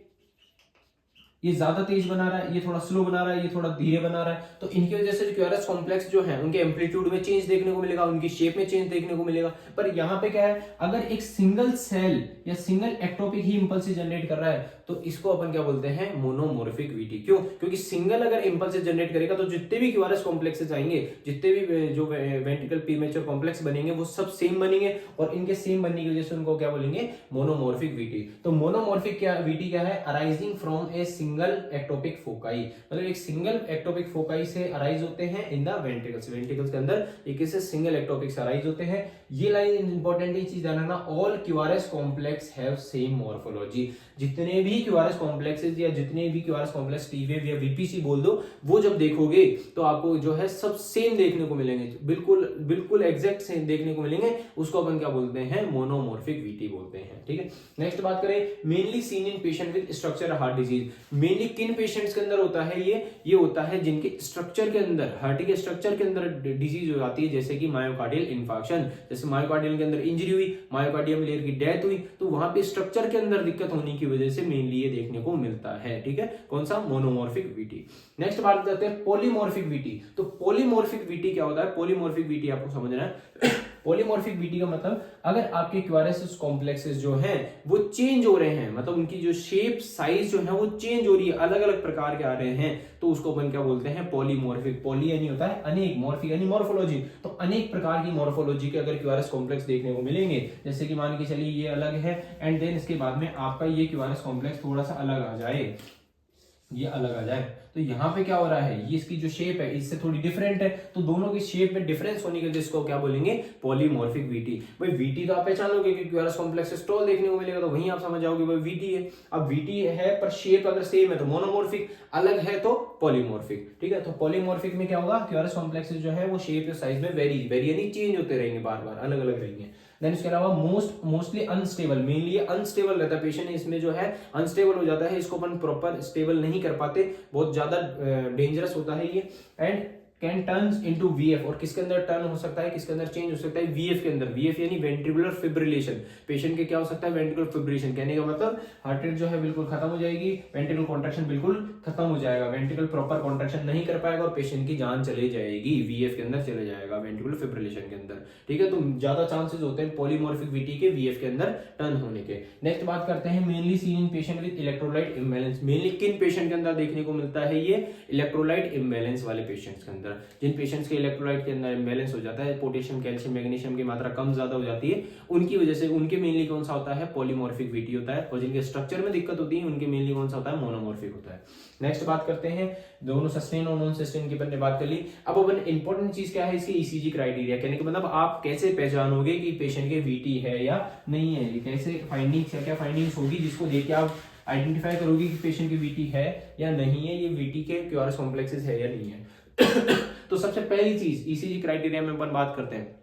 ये ज्यादा तेज बना रहा है, ये थोड़ा स्लो बना रहा है, ये थोड़ा धीरे बना रहा है, तो इनकी वजह से क्यूआरएस कॉम्प्लेक्स जो है उनके एम्पलीट्यूड में चेंज देखने को मिलेगा, उनकी शेप में चेंज देखने को मिलेगा। पर यहाँ पे क्या है, अगर एक सिंगल सेल या सिंगल एक्टोपिक ही इंपल्स जनरेट कर रहा है तो इसको अपन क्या बोलते हैं, मोनोमॉर्फिक वीटी। क्यों, क्योंकि सिंगल अगर इंपल्स जनरेट करेगा तो जितने भी क्यूआरएस कॉम्प्लेक्सेस आएंगे, जितने भी जो वेंट्रिकल प्रीमेच्योर कॉम्प्लेक्स बनेंगे वो सब सेम बनेंगे, और इनके सेम बनने की वजह से उनको क्या बोलेंगे, मोनोमॉर्फिक वीटी। तो मोनोमॉर्फिक क्या वीटी क्या है, arising from a single ectopic foci, मतलब एक सिंगल एक्टोपिक फोकाई से अराइज होते हैं इन द वेंट्रिकल्स। वेंट्रिकल्स के अंदर एक ऐसे सिंगल एक्टोपिक से अराइज होते हैं। ये लाइन इंपॉर्टेंट चीज ध्यान रखना, all QRS complex have same morphology. जितने भी क्यूआरएस कॉम्प्लेक्सेस या जितने भी क्यूआरएस कॉम्प्लेक्स टी वेव या वीपीसी बोल दो, वो जब देखोगे तो आपको जो है सब सेम देखने को मिलेंगे, बिल्कुल बिल्कुल एग्जैक्ट सेम देखने को मिलेंगे। उसको अपन क्या बोलते हैं, मोनोमॉर्फिक वीटी बोलते हैं, ठीक है। नेक्स्ट बात करें, mainly seen in patient with structure heart disease. Mainly किन पेशेंट्स के अंदर होता है ये होता है जिनके स्ट्रक्चर के अंदर, हार्ट के स्ट्रक्चर के अंदर डिजीज हो जाती है, जैसे कि मायोकार्डियल इन्फार्क्शन, जैसे मायोकार्डियल के अंदर इंजरी हुई, मायोकार्डियम लेयर की डेथ हुई, तो वहां पे स्ट्रक्चर के अंदर दिक्कत होने की वजह से मेनली ये देखने को मिलता है, ठीक है। कौन सा, मोनोमॉर्फिक वीटी। नेक्स्ट बात करते हैं पॉलीमॉर्फिक वीटी। तो पॉलीमॉर्फिक वीटी क्या होता है, पॉलीमॉर्फिक वीटी आपको समझना है। पॉलीमॉर्फिक वीटी का मतलब अगर आपके क्यूआरएस कॉम्प्लेक्सेस जो हैं वो चेंज हो रहे हैं, मतलब उनकी जो शेप साइज जो है वो चेंज हो रही है, अलग अलग प्रकार के आ रहे हैं, तो उसको अपन क्या बोलते हैं, पॉलीमॉर्फिक। पॉली यानी होता है अनेक, मॉर्फिक यानी मॉर्फोलॉजी, तो अनेक प्रकार की मॉर्फोलॉजी के अगर क्यूआरएस कॉम्प्लेक्स देखने को मिलेंगे, जैसे कि मान के चलिए ये अलग है, एंड देन इसके बाद में आपका ये क्यूआरएस कॉम्प्लेक्स थोड़ा सा अलग आ जाए, ये अलग आ जाए, तो यहाँ पे क्या हो रहा है, ये इसकी जो शेप है इससे थोड़ी डिफरेंट है, तो दोनों की शेप में डिफरेंस होने के जिसको क्या बोलेंगे, पॉलीमॉर्फिक वीटी। भाई वीटी तो आप पहचानोगे कि क्यूआरएस कॉम्प्लेक्स स्टॉल देखने को मिलेगा, तो वहीं आप समझ जाओगे भाई वीटी है। अब वीटी है पर शेप अगर सेम है तो मोनोमॉर्फिक, अलग है तो पॉलीमॉर्फिक, ठीक है। तो पॉलीमॉर्फिक में क्या होगा, क्यूआरएस कॉम्प्लेक्स जो है वो शेप साइज में वेरी यानी चेंज होते रहेंगे, बार बार अलग अलग रहेंगे। देन इसके अलावा मोस्टली अनस्टेबल, मेनली अनस्टेबल रहता है पेशेंट, इसमें जो है अनस्टेबल हो जाता है, इसको अपन प्रॉपर स्टेबल नहीं कर पाते, बहुत ज्यादा डेंजरस होता है ये। And can turn into VF, और किसके अंदर टर्न हो सकता है, किसके अंदर चेंज हो सकता है, वीएफ के अंदर। वीएफ यानी वेंट्रिकुलर फिब्रिलेशन, पेशेंट के क्या हो सकता है, वेंट्रिकुलर फिब्रिलेशन, कहने का मतलब हार्ट रेट जो है बिल्कुल खत्म हो जाएगी, वेंट्रिकल कॉन्ट्रैक्शन बिल्कुल खत्म हो जाएगा, वेंट्रिकल प्रॉपर कॉन्ट्रैक्शन नहीं कर पाएगा और पेशेंट की जान चले जाएगी, वीएफ के अंदर चले जाएगा, वेंट्रिकुलर फिब्रिलेशन के अंदर, ठीक है। तो ज्यादा चांसेस होते हैं पॉलीमॉर्फिक वीटी के वीएफ के अंदर टर्न होने के। नेक्स्ट बात करते हैं, mainly seen in patient with electrolyte imbalance. Mainly किन पेशेंट के अंदर देखने को मिलता है, ये इलेक्ट्रोलाइट इम्बैलेंस वाले पेशेंट्स के अंदर, जिन पेशेंट्स के इलेक्ट्रोलाइट के अंदर इम्बैलेंस हो जाता है, पोटेशियम कैल्शियम मैग्नीशियम की मात्रा कम ज्यादा हो जाती है, उनकी वजह से उनके मेनली कौन सा होता है, पॉलीमॉर्फिक वीटी होता है, और जिनके स्ट्रक्चर में दिक्कत होती है उनके मेनली कौन सा होता है, मोनोमॉर्फिक होता है। नेक्स्ट बात करते हैं, दोनों सस्टेन और नॉन सस्टेन की अपन बात कर ली। अब अपन इंपॉर्टेंट चीज क्या है, इसकी ईसीजी क्राइटेरिया, कहने का मतलब आप कैसे पहचानोगे कि पेशेंट के वीटी है या नहीं है, ये कैसे फाइंडिंग्स, क्या फाइंडिंग्स होगी जिसको देख के आप आइडेंटिफाई करोगे कि पेशेंट की वीटी है या नहीं है, ये वीटी के क्यूआरएस कॉम्प्लेक्सेस है या नहीं है। तो सबसे पहली चीज ईसीजी क्राइटेरिया में अपन बात करते हैं,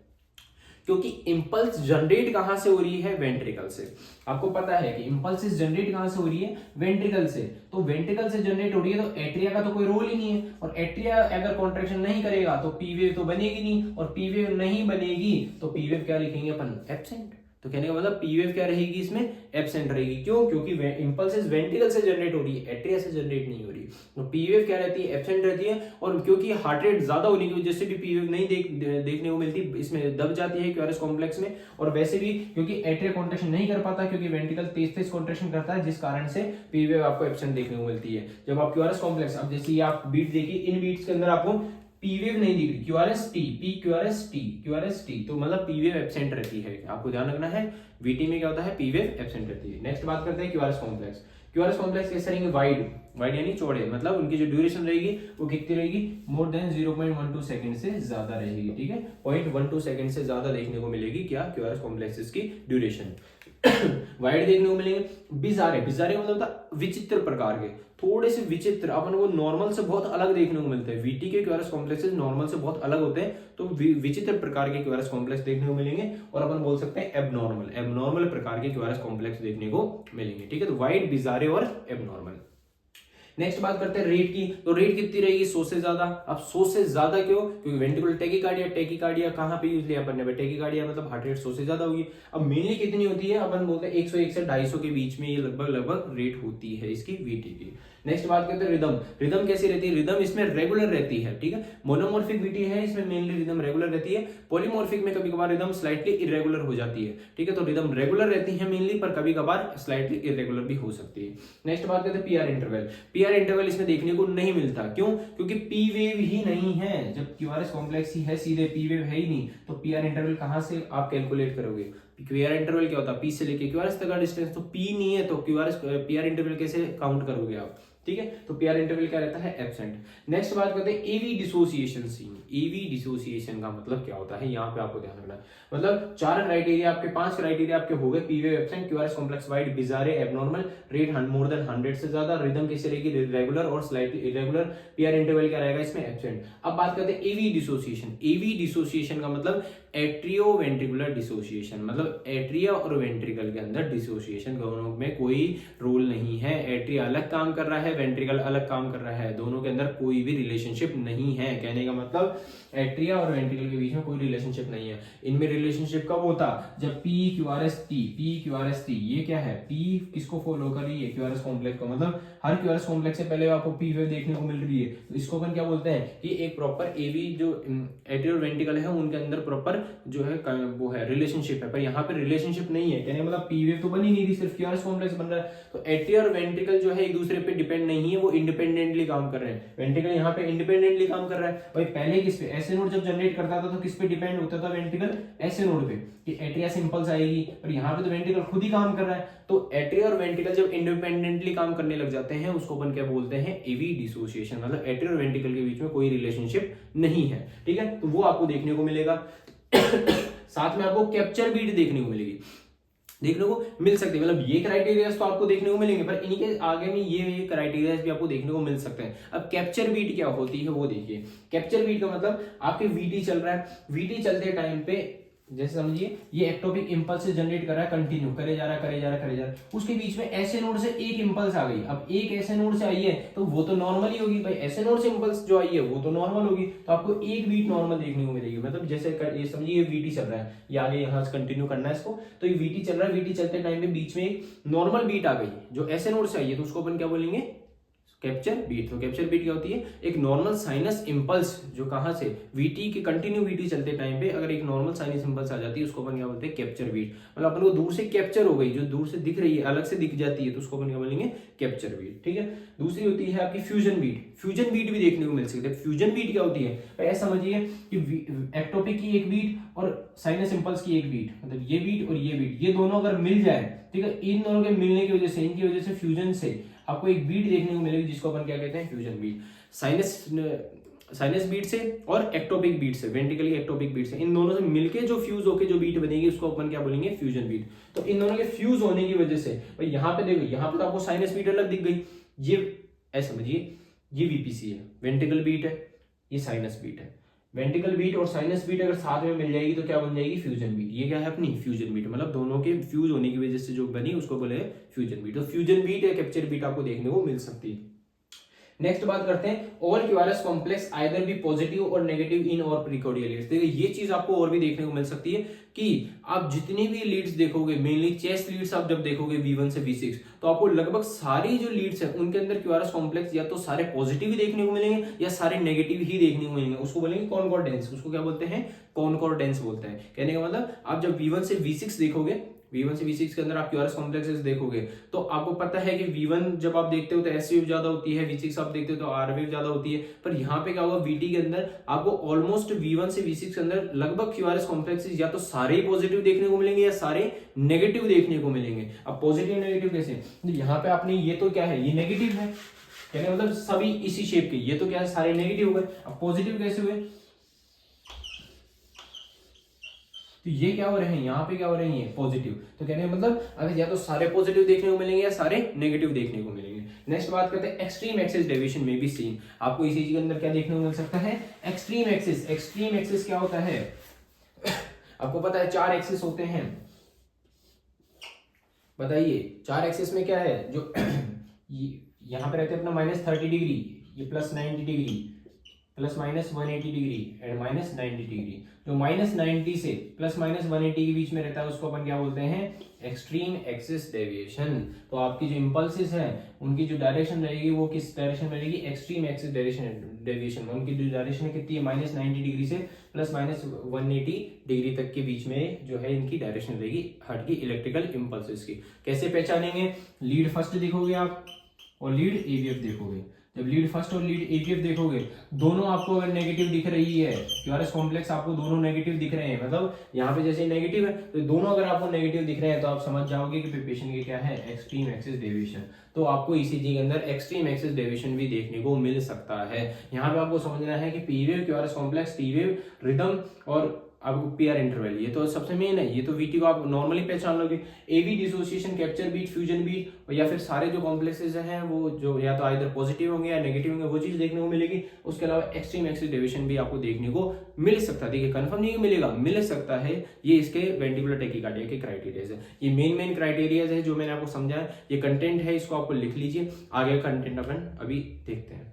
क्योंकि इंपल्स जनरेट कहां से हो रही है, वेंट्रिकल से। आपको पता है कि इंपल्स जनरेट कहां से हो रही है, वेंट्रिकल से, तो वेंट्रिकल से जनरेट हो रही है तो एट्रिया का तो कोई रोल ही नहीं है, और एट्रिया अगर कॉन्ट्रैक्शन नहीं करेगा तो पी वेव तो बनेगी नहीं, और पी वेव नहीं बनेगी तो पी वेव क्या लिखेंगे अपन, एब्सेंट। तो कहने का मतलब पी वेव क्या रहेगी, इसमें एब्सेंट रहेगी। क्यों, क्योंकि इंपल्सेस वेंट्रिकल से जनरेट हो रही है, एट्रिया से जनरेट नहीं हो रही, तो पी वेव क्या रहती है, एब्सेंट रहती है। और क्योंकि हार्ट रेट ज्यादा होने की वजह से भी पी वेव नहीं देखने को मिलती, इसमें दब जाती है क्यूआरएस कॉम्प्लेक्स में। और वैसे भी क्योंकि एट्रिया कॉन्ट्रैक्शन नहीं कर पाता, क्योंकि वेंट्रिकल तेज कॉन्ट्रैक्शन करता है, जिस कारण से पी वेव आपको एब्सेंट देखने को मिलती है। जब आप क्यूआरएस कॉम्प्लेक्स, अब जैसे आप बीट देखिए, इन बीट्स के अंदर आपको पी वेव नहीं दिख रही, QRS T, P QRS T, QRS T, तो मतलब पी वेव एब्सेंट रहती है, आपको ध्यान रखना है। वीटी में क्या होता है, पी वेव एब्सेंट रहती है। नेक्स्ट बात करते हैं क्यूआरएस कॉम्प्लेक्स। क्यूआरएस कॉम्प्लेक्स कैसे रहेंगे, वाइड, वाइड यानी चौड़े, मतलब उनकी जो ड्यूरेशन रहेगी वो कितनी रहेगी, मोर देन 0.12 सेकंड से ज्यादा रहेगी, ठीक है, 0.12 सेकंड से ज्यादा देखने को मिलेगी क्या, क्यूआरएस कॉम्प्लेक्सेस की ड्यूरेशन। वाइड देखने को मिलेंगे। बिजारे, बिजारे मतलब होता विचित्र प्रकार के, थोड़े से विचित्र, अपन को नॉर्मल से बहुत अलग देखने को मिलते हैं। वीटी के क्यूआरएस कॉम्प्लेक्सेस नॉर्मल से बहुत अलग होते हैं, तो विचित्र प्रकार के क्यूआरएस कॉम्प्लेक्स देखने को मिलेंगे। और अपन बोल सकते हैं एबनॉर्मल, एबनॉर्मल प्रकार के क्यूआरएस कॉम्प्लेक्स देखने को मिलेंगे, ठीक है। तो वाइड, बिजारे और एबनॉर्मल। नेक्स्ट बात करते हैं रेट की, तो रेट कितनी रहेगी, 100 से ज्यादा। अब 100 से ज्यादा क्यों, क्योंकि वेंट्रिकुलर टैकीकार्डिया, टैकीकार्डिया कहां पे यूज लिया अपन ने, टैकीकार्डिया मतलब हार्ट रेट 100 से ज्यादा होगी। अब मेनली कितनी होती है, अपन बोलते हैं 101 से 250 के बीच में ये लगभग रेट होती है इसकी वीटी की। नेक्स्ट बात करते हैं रिदम। रिदम कैसी रहती है, रिदम इसमें रेगुलर रहती है, ठीक है। मोनोमॉर्फिक वीटी है, इसमें मेनली रिदम रेगुलर रहती है। पॉलीमॉर्फिक में कभी कभार रिदम स्लाइटली इरेगुलर हो जाती है, ठीक है। तो रिदम रेगुलर रहती है मेनली, पर कभी कभार स्लाइटली इरेगुलर भी हो सकती है। नेक्स्ट बात करते हैं पीआर इंटरवल। पीआर इंटरवल इसमें देखने को नहीं मिलता, क्यों, क्योंकि पी वेव ही नहीं है। जब क्यूआरएस कॉम्प्लेक्स ही है सीधे, पी वेव है ही नहीं, तो पीआर इंटरवल कहां से आप कैलकुलेट करोगे। पीआर इंटरवल क्या होता है, पी से लेके क्यूआरएस तक का डिस्टेंस, तो पी नहीं है तो क्यूआरएस पीआर इंटरवल कैसे काउंट करोगे आप, ठीक है। तो पीआर इंटरवल क्या रहता है, एब्सेंट। नेक्स्ट बात करते हैं एवी डिसोसिएशन सीन। एवी डिसोसिएशन का मतलब क्या होता है, यहाँ पे आपको ध्यान रखना है। मतलब 4 क्राइटेरिया आपके, 5 क्राइटेरिया आपके हो गए, P wave absent, QRS complex wide, बिजारे, abnormal, rate मोर देन 100 से ज्यादा, रिदम कैसे रहेगी, रेगुलर और स्लाइटली इरेगुलर, पीआर इंटरवल क्या रहेगा इसमें, एब्सेंट। अब बात करते हैं एवी डिसोसिएशन। एवी डिसोसिएशन का मतलब एट्रियो वेंट्रिकुलर डिसोसिएशन, मतलब एट्रिया और वेंट्रिकल के अंदर डिसोसिएशन, दोनों में कोई रोल नहीं है। एट्रिया अलग काम कर रहा है, वेंट्रिकल अलग काम कर रहा है, दोनों के अंदर कोई भी रिलेशनशिप नहीं है। कहने का मतलब एट्रिया और वेंट्रिकल के बीच में कोई रिलेशनशिप नहीं है। इनमें रिलेशनशिप कब होता, जब P QRS T, P QRS T, ये क्या है, पी किसको फॉलो कर रही है, क्यूआरएस कॉम्प्लेक्स को। मतलब हर क्यूआरएस कॉम्प्लेक्स से पहले आपको पी वेव देखने को मिल रही है, तो इसको अपन क्या बोलते हैं कि एक प्रॉपर एवी जो एट्रियो और वेंट्रिकल है उनके अंदर प्रॉपर जो है वो है रिलेशनशिप है। पर यहाँ पे रिलेशनशिप नहीं है, कहने मतलब पी वेव तो बनी नहीं रही, सिर्फ क्यूआरएस कॉम्प्लेक्स बन रहा है। तो एट्रिया और वेंट्रिकल जो है एक दूसरे पे डिपेंड नहीं है, वो इंडिपेंडेंटली काम कर रहे हैं। वेंट्रिकल यहाँ पे इंडिपेंडेंटली काम कर रहा है। भाई पहले किस पे, ऐसे नोड जब जनरेट करता था तो किस पे डिपेंड होता था, वेंट्रिकल ऐसे नोड पे कि एट्रिया से इंपल्स आएगी, और यहाँ पे तो वेंट्रिकल खुद ही काम कर रहा है। तो एट्रिया और वेंट्रिकल जब इंडिपेंडेंटली काम करने लग जाते हैं उसको अपन क्या बोलते हैं, एवी डिसोसिएशन। मतलब एट्रिया और वेंट्रिकल के बीच में कोई रिलेशनशिप नहीं है, ठीक है। तो वो आपको देखने को मिलेगा। साथ में आपको कैप्चर बीट देखने को मिलेगी, देखने को मिल सकते हैं। मतलब ये क्राइटेरियाज तो आपको देखने को मिलेंगे, पर इनके आगे में ये क्राइटेरियाज भी आपको देखने को मिल सकते हैं। अब कैप्चर बीट क्या होती है वो देखिए। कैप्चर बीट का मतलब आपके वीटी चल रहा है, वीटी चलते टाइम पे जैसे समझिए ये एक्टोपिक इंपल्स जनरेट कर रहा है, कंटिन्यू करे जा रहा, उसके बीच में ऐसे नोड से एक इंपल्स आ गई। अब एक ऐसे नोड से आई है तो वो तो नॉर्मल ही होगी, भाई ऐसे नोड से इंपल्स जो आई है वो तो नॉर्मल होगी, तो आपको एक बीट नॉर्मल देखने को मिलेगी। मतलब जैसे ये समझिए ये वीटी चल रहा है, ये आगे यहाँ से कंटिन्यू करना है इसको, तो ये वीटी चल रहा है, वीटी चलते टाइम में बीच में एक नॉर्मल बीट आ गई जो ऐसे नोड से आई है, तो उसको अपन क्या बोलेंगे, कैप्चर बीट। तो कैप्चर बीट क्या होती है, एक नॉर्मल साइनस इंपल्स जो कहां से, वीटी के कंटिन्यू वीटी चलते टाइम पे अगर एक नॉर्मल साइनस इंपल्स आ जाती है उसको अपन क्या बोलते हैं, कैप्चर बीट। मतलब अपन को दूर से कैप्चर हो गई, जो दूर से दिख रही है, अलग से दिख जाती है, तो उसको अपन क्या बोलेंगे, कैप्चर बीट, ठीक है। दूसरी होती है आपकी फ्यूजन बीट। फ्यूजन बीट भी देखने को मिल सकती है। फ्यूजन बीट क्या होती है, ऐसा समझिए कि एक्टोपिक की एक बीट और साइनस इंपल्स की एक बीट, मतलब ये बीट और ये बीट, ये दोनों अगर मिल जाए, ठीक है, इन दोनों के मिलने की वजह से, इनकी वजह से फ्यूजन से आपको एक बीट देखने को मिलेगी जिसको अपन क्या कहते हैं, फ्यूजन बीट। साइनस बीट से और एक्टोपिक बीट से, वेंट्रिकल की एक्टोपिक बीट से, इन दोनों से मिलके जो फ्यूज होके जो बीट बनेगी उसको अपन क्या बोलेंगे, फ्यूजन बीट। तो इन दोनों के फ्यूज होने की वजह से भाई यहाँ पे देखो, यहाँ पे तो आपको साइनस बीट अलग दिख गई, ये ऐसा समझिए ये वीपीसी है, वेंट्रिकल बीट है, ये साइनस बीट है। वेंट्रिकल बीट और साइनस बीट अगर साथ में मिल जाएगी तो क्या बन जाएगी, फ्यूजन बीट। ये क्या है अपनी फ्यूजन बीट, मतलब दोनों के फ्यूज होने की वजह से जो बनी उसको बोले फ्यूजन बीट। तो फ्यूजन बीट या कैप्चर बीट आपको देखने को मिल सकती है। नेक्स्ट बात करते हैं, ऑल क्यूआरएस कॉम्प्लेक्स आइदर भी पॉजिटिव और नेगेटिव इन और प्रीकॉर्डियल लीड्स। देखिए ये चीज आपको और भी देखने को मिल सकती है कि आप जितनी भी लीड्स देखोगे, मेनली चेस्ट लीड्स आप जब देखोगे V1 से V6, तो आपको लगभग सारी जो लीड्स हैं उनके अंदर क्यूआरएस कॉम्प्लेक्स या तो सारे पॉजिटिव ही देखने को मिलेंगे या सारे नेगेटिव ही देखने को मिलेंगे। उसको बोलेंगे कॉनकॉर्डेंस। उसको क्या बोलते हैं, कॉनकॉर्डेंस बोलते हैं। कहने का मतलब आप जब V1 से V6 देखोगे, V1 से V6 के अंदर आप QRS कॉम्प्लेक्सेस देखोगे तो आपको पता है कि V1 जब आप देखते हो तो S वेव ज्यादा होती है, V6 आप देखते हो तो R वेव ज्यादा होती है। पर यहाँ पे क्या होगा, VT के अंदर आपको ऑलमोस्ट V1 से V6 के अंदर लगभग QRS कॉम्प्लेक्सेस या तो सारे पॉजिटिव देखने को मिलेंगे या सारे नेगेटिव देखने को मिलेंगे। अब पॉजिटिव नेगेटिव कैसे, यहाँ पे आपने ये तो क्या है, ये नेगेटिव है, कहने मतलब सभी इसी शेप के, ये तो क्या है सारे नेगेटिव हो गए। अब पॉजिटिव कैसे हुए, तो ये क्या हो रहे हैं, यहाँ पे क्या हो रहे हैं, ये पॉजिटिव। तो कहने का मतलब अगर या तो सारे पॉजिटिव देखने को मिलेंगे या सारे नेगेटिव देखने को मिलेंगे। नेक्स्ट बात करते हैं एक्सट्रीम एक्सिस डेविएशन में भी सीन। आपको इसी चीज के अंदर क्या देखने को मिल सकता है, एक्सट्रीम एक्सिस। एक्सट्रीम एक्सिस क्या होता है, आपको पता है 4 एक्सिस होते हैं, बताइए 4 एक्सिस में क्या है, जो यहाँ पे रहते हैं अपना -30 डिग्री, ये +90 डिग्री, ±180 डिग्री एंड -90 डिग्री। जो -90 से +-180 के बीच में रहता है उसको अपन क्या बोलते हैं, एक्सट्रीम एक्सिस डेविएशन। तो आपकी जो इम्पल्सेस है उनकी जो डायरेक्शन रहेगी वो किस डायरेक्शन में रहेगी, एक्सट्रीम एक्सिस डेविएशन। उनकी जो डायरेक्शन कितनी है, -90 डिग्री से +-180 डिग्री तक के बीच में जो है इनकी डायरेक्शन रहेगी हार्ट की इलेक्ट्रिकल इम्पल्सेस की। कैसे पहचानेंगे, लीड फर्स्ट देखोगे आप और लीड एवीएफ देखोगे। जब लीड फर्स्ट और लीड एवीएफ देखोगे दोनों आपको अगर नेगेटिव दिख रही है, क्यूआरएस कॉम्प्लेक्स आपको दोनों नेगेटिव दिख रहे हैं, मतलब यहाँ पे जैसे नेगेटिव है तो दोनों अगर आपको नेगेटिव दिख रहे हैं तो आप समझ जाओगे कि पेशेंट के क्या है, एक्सट्रीम एक्सिस डेविएशन। तो आपको ईसीजी के अंदर एक्सट्रीम एक्सिस डेविएशन भी देखने को मिल सकता है। यहाँ पे आपको समझना है कि P wave, QRS complex, T wave, rhythm और आपको पीआर इंटरवल, ये तो सबसे मेन है। ये तो वीटी को आप नॉर्मली पहचान लोगे। AV dissociation, capture beat, fusion beat या फिर सारे जो कॉम्प्लेक्सेस हैं वो जो या तो आइदर पॉजिटिव होंगे या नेगेटिव होंगे, वो चीज देखने को मिलेगी। उसके अलावा एक्सट्रीम एक्सिस डेविएशन भी आपको देखने को मिल सकता है। देखिए कंफर्म नहीं मिलेगा, मिल सकता है। ये इसके वेंटिकुलर टैकीकार्डिया के क्राइटेरियाज है। ये मेन क्राइटेरियाज है जो मैंने आपको समझाया। ये कंटेंट है, इसको आपको लिख लीजिए। आगे कंटेंट अपन अभी देखते हैं।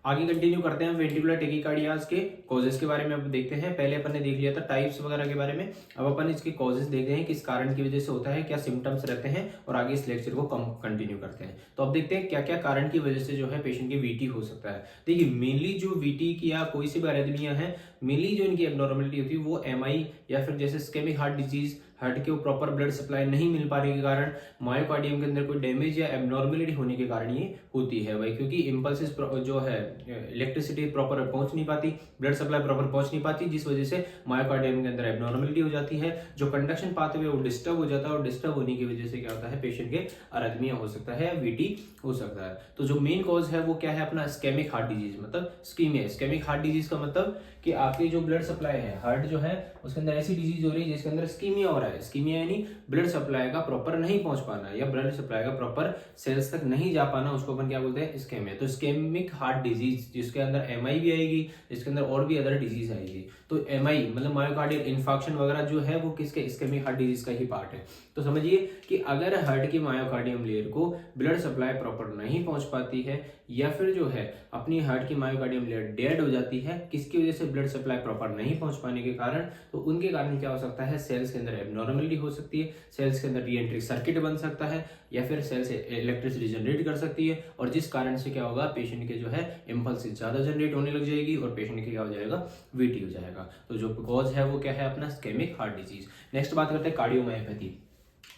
आगे कंटिन्यू करते हैं वेंटिकुलर टैकीकार्डियाज के कॉजेस के बारे में अब देखते हैं। पहले अपन ने देख लिया था टाइप्स वगैरह के बारे में, अब अपन इसके कॉजेस देखते हैं किस कारण की वजह से होता है, क्या सिम्टम्स रहते हैं, और आगे इस लेक्चर को कंटिन्यू करते हैं। तो अब देखते हैं क्या क्या कारण की वजह से जो है पेशेंट की वीटी हो सकता है। देखिए मेनली जो वीटी की या कोई सी भी अरेथमिया है, मेनली जो इनकी एब्नॉर्मलिटी होती है वो एमआई या फिर जैसे इस्केमिक हार्ट डिजीज, हार्ट के प्रॉपर ब्लड सप्लाई नहीं मिल पाने के कारण, मायोकार्डियम के अंदर कोई डैमेज या एब्नॉर्मलिटी होने के कारण ये होती है भाई। क्योंकि इंपल्सेस जो है इलेक्ट्रिसिटी प्रॉपर पहुंच नहीं पाती, ब्लड सप्लाई प्रॉपर पहुंच नहीं पाती, जिस वजह से मायोकार्डियम के अंदर एब्नॉर्मलिटी हो जाती है। जो कंडक्शन पाथवे वो डिस्टर्ब हो जाता है और डिस्टर्ब होने की वजह से क्या होता है, पेशेंट के अरिथमिया हो सकता है, वीटी हो सकता है। तो जो मेन कॉज है वो क्या है अपना इस्केमिक हार्ट डिजीज, मतलब स्कीमिया। इस्केमिक हार्ट डिजीज का मतलब कि आपकी जो ब्लड सप्लाई है, हार्ट जो है उसके अंदर ऐसी डिजीज हो रही है जिसके अंदर स्कीमिया हो रहा है। स्कीमिया यानी ब्लड सप्लाई का प्रॉपर नहीं पहुंच पाना या ब्लड सप्लाई का प्रॉपर सेल्स तक नहीं जा पाना, उसको अपन क्या बोलते हैं, इस्केमिया। तो इस्केमिक हार्ट डिजीज जिसके अंदर एमआई भी आएगी, जिसके अंदर और भी अदर डिजीज आएगी। तो एमआई मतलब मायोकार्डियल इन्फार्क्शन वगैरह जो है वो किसके, इस्केमिक हार्ट डिजीज का ही पार्ट है। तो समझिए कि अगर हार्ट की मायोकार्डियम लेयर को ब्लड सप्लाई प्रॉपर नहीं पहुंच पाती है या फिर जो है अपनी हार्ट की मायोकार्डियम लेयर डेड हो जाती है, किसकी वजह से, ब्लड सप्लाई प्रॉपर नहीं पहुंच पाने के कारण, तो उनके कारण क्या हो सकता है, सेल्स के अंदर एब्नॉर्मलिटी हो सकती है, सेल्स के अंदर रीएंट्री सर्किट बन सकता है या फिर सेल से इलेक्ट्रिसिटी जनरेट कर सकती है, और जिस कारण से क्या होगा, पेशेंट के जो है इम्पल्स ज्यादा जनरेट होने लग जाएगी और पेशेंट के क्या हो जाएगा, वीटी हो जाएगा। तो जो कॉज है वो क्या है अपना इस्केमिक हार्ट डिजीज। नेक्स्ट बात करते हैं कार्डियोमायोपैथी।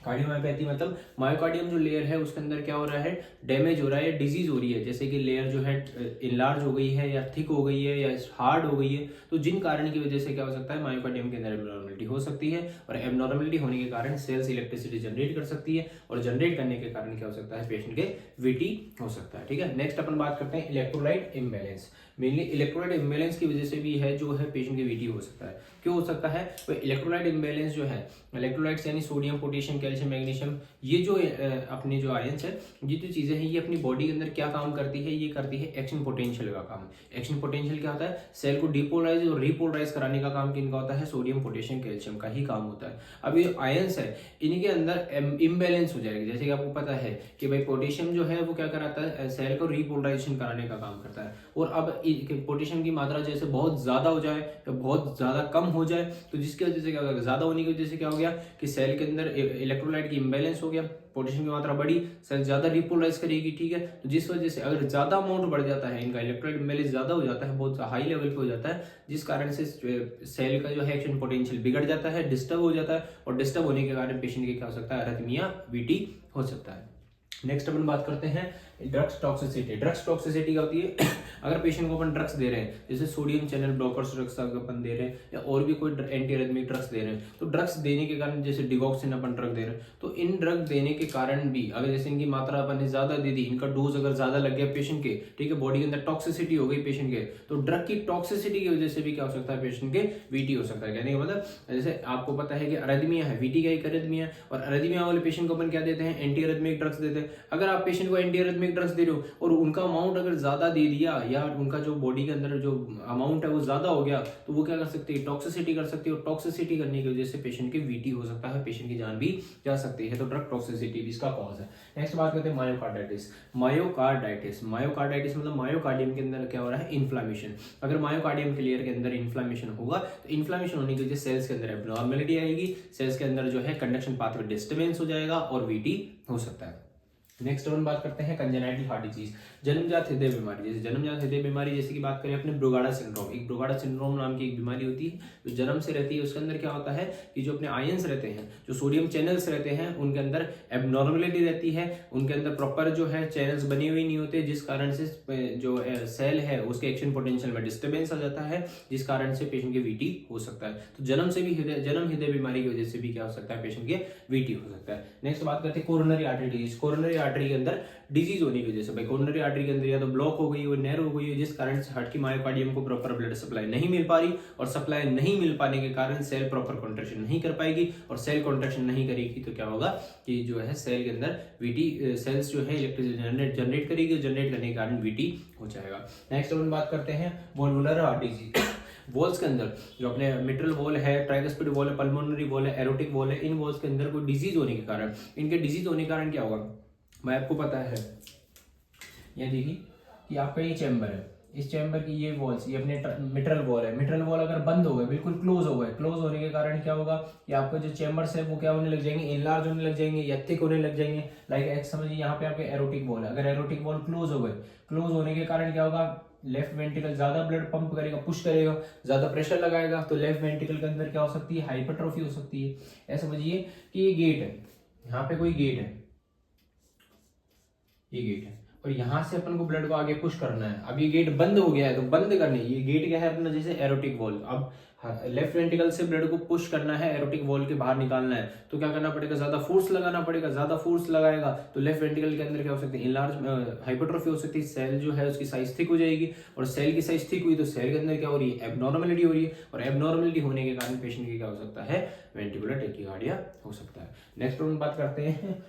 कार्डियोमायोपैथी मतलब मायोकार्डियम जो लेयर है उसके अंदर क्या हो रहा है, डैमेज हो रहा है, डिजीज हो रही है, जैसे कि लेयर जो है इनलार्ज हो गई है या थिक हो गई है या हार्ड हो गई है। तो जिन कारण की वजह से क्या हो सकता है, मायोकार्डियम के अंदर एब्नॉर्मलिटी हो सकती है, और एब्नॉर्मलिटी होने के कारण सेल्स इलेक्ट्रिसिटी जनरेट कर सकती है, और जनरेट करने के कारण क्या हो सकता है, पेशेंट के वीटी हो सकता है। ठीक है, नेक्स्ट अपन बात करते हैं electrolyte imbalance. Mainly electrolyte imbalance की वजह से भी है जो है पेशेंट के वीटी हो सकता है। क्यों हो सकता है, तो इलेक्ट्रोलाइट इम्बैलेंस जो है, इलेक्ट्रोलाइट्स यानी सोडियम, पोटेशियम, कैल्शियम, मैग्नीशियम, ये जो अपने जो आयंस है, ये जो चीजें हैं, ये अपनी बॉडी के अंदर क्या काम करती है, ये करती है एक्शन पोटेंशियल का काम। एक्शन पोटेंशियल क्या होता है, सेल को डिपोलराइज और रिपोलराइज कराने का काम किनका होता है, सोडियम, पोटेशियम, कैल्शियम का ही काम होता है। अब ये आयंस है, इनके अंदर इम्बैलेंस हो जाएगी। जैसे कि आपको पता है कि भाई पोटेशियम जो है वो क्या कराता है, सेल को रिपोलराइजेशन कराने का काम करता है, और अब पोटेशियम की मात्रा जैसे बहुत ज्यादा हो जाए या बहुत ज्यादा कम हो जाए, तो जिसकी वजह से क्या होगा, ज्यादा होने की वजह से क्या हो गया कि सेल के अंदर इलेक्ट्रोलाइट की इम्बैलेंस हो गया, पोटेशियम की मात्रा बढ़ी, सेल ज्यादा रिपोलराइज करेगी, ठीक है। तो जिस वजह से अगर ज्यादा अमाउंट बढ़ जाता है, इनका इलेक्ट्रोलाइट इम्बैलेंस ज्यादा हो जाता है, बहुत हाई लेवल पे हो जाता है, जिस कारण से सेल का जो है एक्शन पोटेंशियल बिगड़ जाता है, डिस्टर्ब हो जाता है, और डिस्टर्ब होने के कारण पेशेंट के क्या हो सकता है, अरिथमिया, वीटी हो सकता है। नेक्स्ट अपन बात करते हैं ड्रग्स टॉक्सिसिटी। ड्रग्स टॉक्सिसिटी क्या होती है? अगर पेशेंट को अपन ड्रग्स दे रहे हैं, जैसे सोडियम चैनल ब्लॉकर्स ड्रग्स अपन दे रहे हैं, या और भी कोई एंटी एरिथमिक ड्रग्स दे रहे हैं, तो ड्रग्स देने के कारण, जैसे डिगॉक्सिन अपन ड्रग दे रहे हैं, तो इन ड्रग देने के कारण भी अगर जैसे इनकी मात्रा अपन ने ज्यादा दे दी, इनका डोज अगर ज्यादा लग गया पेशेंट के, ठीक है, बॉडी के अंदर टॉक्सिसिटी हो गई पेशेंट के, तो ड्रग की टॉक्सिसिटी की वजह से भी क्या हो सकता है, पेशेंट के वीटी हो सकता है। कहने का मतलब जैसे आपको पता है कि अरिथमिया है, वीटी का एक अरिथमिया है, और अरिथमिया वाले पेशेंट को अपन क्या देते हैं, एंटी एरिथमिक ड्रग्स देते हैं। अगर आप पेशेंट को एंटी एरिथमिक ड्रग्स दे रहे हो और उनका अमाउंट अगर ज्यादा दे दिया, या उनका जो बॉडी के अंदर जो अमाउंट है वो ज्यादा हो गया, तो वो क्या कर सकती है, टॉक्सिसिटी कर सकती है, और टॉक्सिसिटी करने की वजह से पेशेंट की वीटी हो सकता है, पेशेंट की जान भी जा सकती है। तो ड्रग टॉक्सिसिटी भी इसका कॉज है। नेक्स्ट बात करते हैं मायोकार्डाइटिस। मायोकार्डाइटिस, मायोकार्डाइटिस मतलब मायोकार्डियम के अंदर क्या हो रहा है, इन्फ्लामेशन। अगर मायोकार्डियम के लेयर के अंदर इन्फ्लामेशन होगा, तो इन्फ्लामेशन होने की वजह से सेल्स के अंदर एब्नॉर्मलिटी आएगी, सेल्स के अंदर जो है कंडक्शन पाथवे डिस्टर्बेंस हो जाएगा, और वीटी हो सकता है। नेक्स्ट अपन बात करते हैं कंजेनाइटल हार्ट डिजीज, जन्मजात हृदय बीमारी। जैसे जन्मजात हृदय बीमारी जैसे कि बात करें अपने ब्रोगाडा सिंड्रोम, एक ब्रोगाडा सिंड्रोम नाम की एक बीमारी होती है जो जन्म से रहती है। उसके अंदर क्या होता है कि जो अपने आयंस रहते हैं, जो सोडियम चैनल्स रहते हैं, उनके अंदर एबनॉर्मलिटी रहती है, उनके अंदर प्रॉपर जो है चैनल्स बने हुए नहीं होते, जिस कारण से जो सेल है उसके एक्शन पोटेंशियल में डिस्टर्बेंस आ जाता है, जिस कारण से पेशेंट के वीटी हो सकता है। तो जन्म से भी जन्म हृदय बीमारी की वजह से भी क्या हो सकता है, पेशेंट के वीटी हो सकता है। नेक्स्ट बात करते हैं coronary artery disease. Coronary artery के अंदर डिजीज होने की वजह से, भाई कोरोनरी आर्टरी के अंदर या तो ब्लॉक हो गई हो, नैरो हो गई हो, जिस कारण से हार्ट की मायोकार्डियम को प्रॉपर ब्लड सप्लाई नहीं मिल पा रही, और सप्लाई नहीं मिल पाने के कारण सेल प्रॉपर कॉन्ट्रैक्शन नहीं कर पाएगी, और सेल कॉन्ट्रैक्शन नहीं करेगी तो क्या होगा कि जो है सेल के अंदर वीटी, सेल्स जो है इलेक्ट्रिसिटी जनरेट करेगी, जनरेट करने के कारण वीटी हो जाएगा। नेक्स्ट अपन बात करते हैं वॉल्वुलर हार्ट डिजीज। वॉल्स के अंदर जो अपने मिट्रल वॉल है, ट्राइकस्पिड वॉल है, पल्मोनरी वॉल है, एरोटिक वॉल है, इन वॉल्स के अंदर कोई डिजीज होने के कारण, इनके डिजीज होने के कारण क्या होगा, भाई आपको पता है, ये देखिए कि आपका ये चैम्बर है, इस चैम्बर की ये वॉल्स, ये अपने मिट्रल वॉल है, मिट्रल वॉल अगर बंद हो गए, बिल्कुल क्लोज हो गए, क्लोज होने के कारण क्या होगा कि आपका जो चैम्बर्स है वो क्या होने लग जाएंगे, इनलार्ज होने लग जाएंगे या थिक होने लग जाएंगे। लाइक समझिए यहाँ पे आपके एरोटिक वॉल है, अगर एरोटिक वॉल क्लोज हो गए, क्लोज होने के कारण क्या होगा, लेफ्ट वेंट्रिकल ज्यादा ब्लड पंप करेगा, पुश करेगा, ज्यादा प्रेशर लगाएगा, तो लेफ्ट वेंट्रिकल के अंदर क्या हो सकती है, हाइपरट्रोफी हो सकती है। ऐसा समझिए कि ये गेट है, यहाँ पे कोई गेट है, ये गेट है, और यहां से अपन को ब्लड को आगे पुश करना है। अब ये गेट बंद हो गया है, तो बंद करने, ये गेट क्या है अपना, जैसे एरोटिक वॉल, अब लेफ्ट वेंट्रिकल से ब्लड को पुश करना है, एरोटिक वॉल के बाहर निकालना है, तो क्या करना पड़ेगा, ज्यादा फोर्स लगाना पड़ेगा, ज्यादा फोर्स लगाएगा तो लेफ्ट वेंट्रिकल के अंदर क्या हो सकती है, इनलार्ज हाइपरट्रोफी हो सकती है, सेल जो है उसकी साइज थिक हो जाएगी, और सेल की साइज थिक हुई तो सेल के अंदर क्या हो रही है, एबनॉर्मलिटी हो रही है, और एबनॉर्मलिटी होने के कारण पेशेंट की क्या हो सकता है, वेंट्रिकुलर टैकीकार्डिया हो सकता है। नेक्स्ट हम बात करते हैं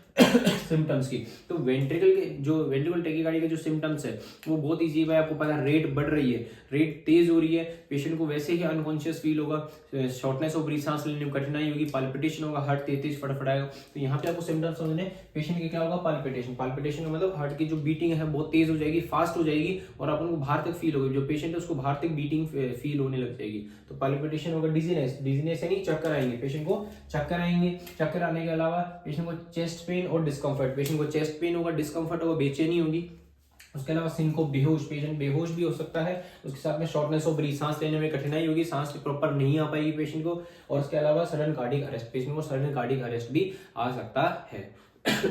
सिम्टम्स की। तो वेंट्रिकल के जो वेंट्रिकुलर टैकीकार्डिया के जो सिम्टम्स है वो बहुत इजी है, आपको पता है, रेट बढ़ रही है, रेट तेज हो रही है, पेशेंट को वैसे ही अनकॉन्शियस फील होगा, शॉर्टनेस ऑफ ब्रीथ, सांस लेने में कठिनाई होगी, पाल्पिटेशन होगा, हार्ट तेज फड़फड़ाएगा। तो यहाँ पे आपको सिम्टम्स समझने, पेशेंट के क्या होगा, पाल्पिटेशन, पाल्पिटेशन का मतलब हार्ट की जो बीटिंग है बहुत तेज हो जाएगी, फास्ट हो जाएगी, और अपन को बाहर तक फील होगी, जो पेशेंट है उसको बाहर तक बीटिंग फील होने लग जाएगी। तो पाल्पिटेशन होगा, डिजीनेस, डिजीनेस यानी चक्कर आएंगे, पेशेंट को चक्कर आएंगे, चक्कर आने के अलावा पेशेंट को चेस्ट पेन और डिस्कम्फर्ट, पेशेंट को चेस्ट पेन होगा, डिस्कम्फर्ट होगा, बेचैनी होगी। उसके अलावा सिंको, बेहोश, पेशेंट बेहोश भी हो सकता है, उसके साथ में शॉर्टनेस ऑफ ब्रीथ, सांस लेने में कठिनाई होगी, सांस प्रॉपर नहीं आ पाएगी पेशेंट को, और उसके अलावा सडन कार्डिक अरेस्ट, पेशेंट को सडन कार्डिक अरेस्ट भी आ सकता है।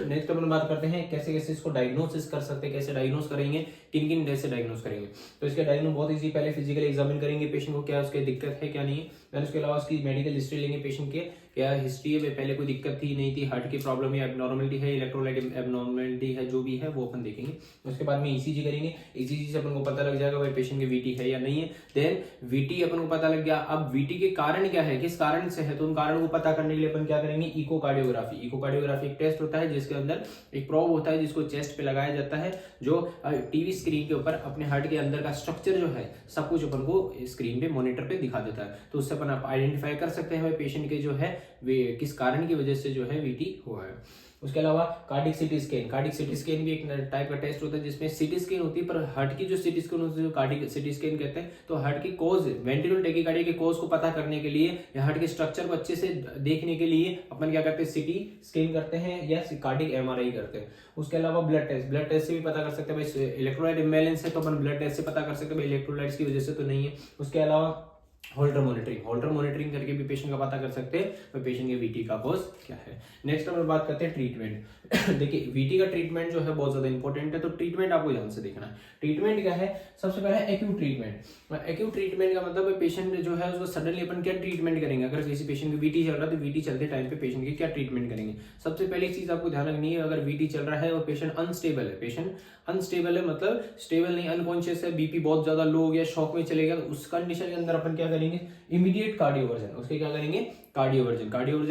नेक्स्ट अपन बात करते हैं कैसे कैसे इसको डायग्नोसिस कर सकते हैं, कैसे डायग्नोस करेंगे, किन किन से डायग्नोस करेंगे। तो इसका डायग्नोस बहुत इजी, पहले फिजिकली एग्जामिन करेंगे पेशेंट को, क्या उसकी दिक्कत है क्या नहीं है, देन उसके अलावा उसकी मेडिकल हिस्ट्री लेंगे, पेशेंट के क्या हिस्ट्री है, पहले कोई दिक्कत थी नहीं थी, हार्ट की प्रॉब्लम है, एबनॉर्मलिटी है, इलेक्ट्रोलाइट एबनॉर्मलिटी है, जो भी है वो अपन देखेंगे। उसके बाद में ईसीजी करेंगे, ईसीजी से अपन को पता लग जाएगा भाई पेशेंट की वीटी है या नहीं है। देन वीटी अपन को पता लग गया, अब वीटी के कारण क्या है, किस कारण से है, तो उन कारण को पता करने के लिए अपन क्या करेंगे, इकोकार्डियोग्राफी। इकोकार्डियोग्राफी एक टेस्ट होता है जिसके अंदर एक प्रोब होता है जिसको चेस्ट पे लगाया जाता है, जो टीवी स्क्रीन के ऊपर अपने हार्ट के अंदर का स्ट्रक्चर जो है सब कुछ अपन को स्क्रीन पे मॉनिटर पे दिखा देता है। तो उससे अपन आप आइडेंटिफाई कर सकते हैं पेशेंट के जो है वे किस कारण की वजह से जो है वीटी हुआ है। उसके अलावा कार्डिक सिटी स्कैन भी एक टाइप का टेस्ट होता है जिसमें सिटी स्कैन होती है, पर हार्ट की जो सिटी स्कैन होती है कार्डिक सिटी स्कैन कहते हैं। तो हार्ट की कोज, वेंट्रिकुलर टैकीकार्डिया के कोज को पता करने के लिए या हार्ट के स्ट्रक्चर को अच्छे से देखने के लिए अपन क्या करते हैं, सिटी स्कैन करते हैं या कार्डिक एमआरआई करते हैं। उसके अलावा ब्लड टेस्ट से भी पता कर सकते हैं भाई इलेक्ट्रोलाइट इम्बैलेंस है तो अपन ब्लड टेस्ट से पता कर सकते हैं भाई इलेक्ट्रोलाइट्स की वजह से तो नहीं है। उसके अलावा होल्टर मॉनिटरिंग करके भी पेशेंट का पता कर सकते हैं पेशेंट के वीटी का कॉज क्या है। नेक्स्ट हम बात करते हैं ट्रीटमेंट। देखिए वीटी का ट्रीटमेंट जो है बहुत ज्यादा इंपॉर्टेंट है, तो ट्रीटमेंट आपको ध्यान से देखना है। ट्रीटमेंट क्या है, सबसे पहले एक्यूट ट्रीटमेंट। एक्यूट ट्रीटमेंट का मतलब पेशेंट जो है उसको सडनली अपन क्या ट्रीटमेंट करेंगे। अगर किसी पेशेंट की वीटी चल रहा है तो वीटी चलते टाइम पे पेशेंट की क्या ट्रीटमेंट करेंगे। सबसे पहली चीज आपको ध्यान रखनी है, अगर वीटी चल रहा है और पेशेंट अनस्टेबल है मतलब स्टेबल नहीं, अनकॉन्शियस है, बीपी बहुत ज्यादा लो हो गया, शॉक में चले गया, तो उस कंडीशन के अंदर अपन क्या करेंगे, इमीडिएट कार्डियोवर्जन। उसके क्या करेंगे, कार्डियोवर्जन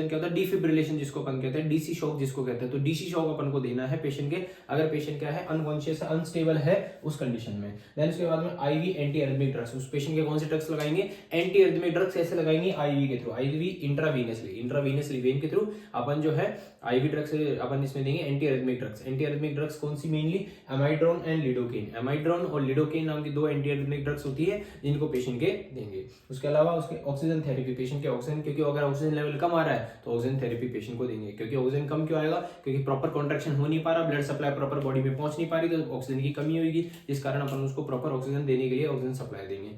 क्या होता है, डिफिब्रिलेशन जिसको अपन कहते हैं, डीसी शॉक जिसको कहते हैं। तो डीसी शॉक अपन को देना है पेशेंट के, अगर पेशेंट क्या है अनकॉन्शियस है, अनस्टेबल है उस कंडीशन में। देन उसके बाद में आईवी एंटी एरिथमिक ड्रग्स, उस पेशेंट के कौन से ड्रग्स लगाएंगे, एंटी एरिथमिक ड्रग्स ऐसे लगाएंगे आईवी के थ्रू, आईवी इंट्रावीनसली वेन के थ्रू अपन जो है आईवी ड्रग्स अपन इसमें देंगे एंटी एरिथमिक ड्रग्स कौन सी, मेनली एमाइड्रोन एंड लिडोकेन। एमाइड्रोन और लिडोकेन नाम की दो एंटी एरिथमिक ड्रग्स होती है जिनको पेशेंट के देंगे। उसके अलावा उसके ऑक्सीजन थेरेपी, पेशेंट के ऑक्सीजन, क्योंकि अगर ऑक्सीजन लेवल कम आ रहा है तो ऑक्सीजन थेरेपी पेशेंट को देंगे। क्योंकि ऑक्सीजन कम क्यों आएगा, क्योंकि प्रॉपर कॉन्ट्रैक्शन हो नहीं पा रहा, ब्लड सप्लाई प्रॉपर बॉडी में पहुंच नहीं पा रही, तो ऑक्सीजन की कमी होगी, जिस कारण अपन उसको प्रॉपर ऑक्सीजन देने के लिए ऑक्सीजन सप्लाई देंगे।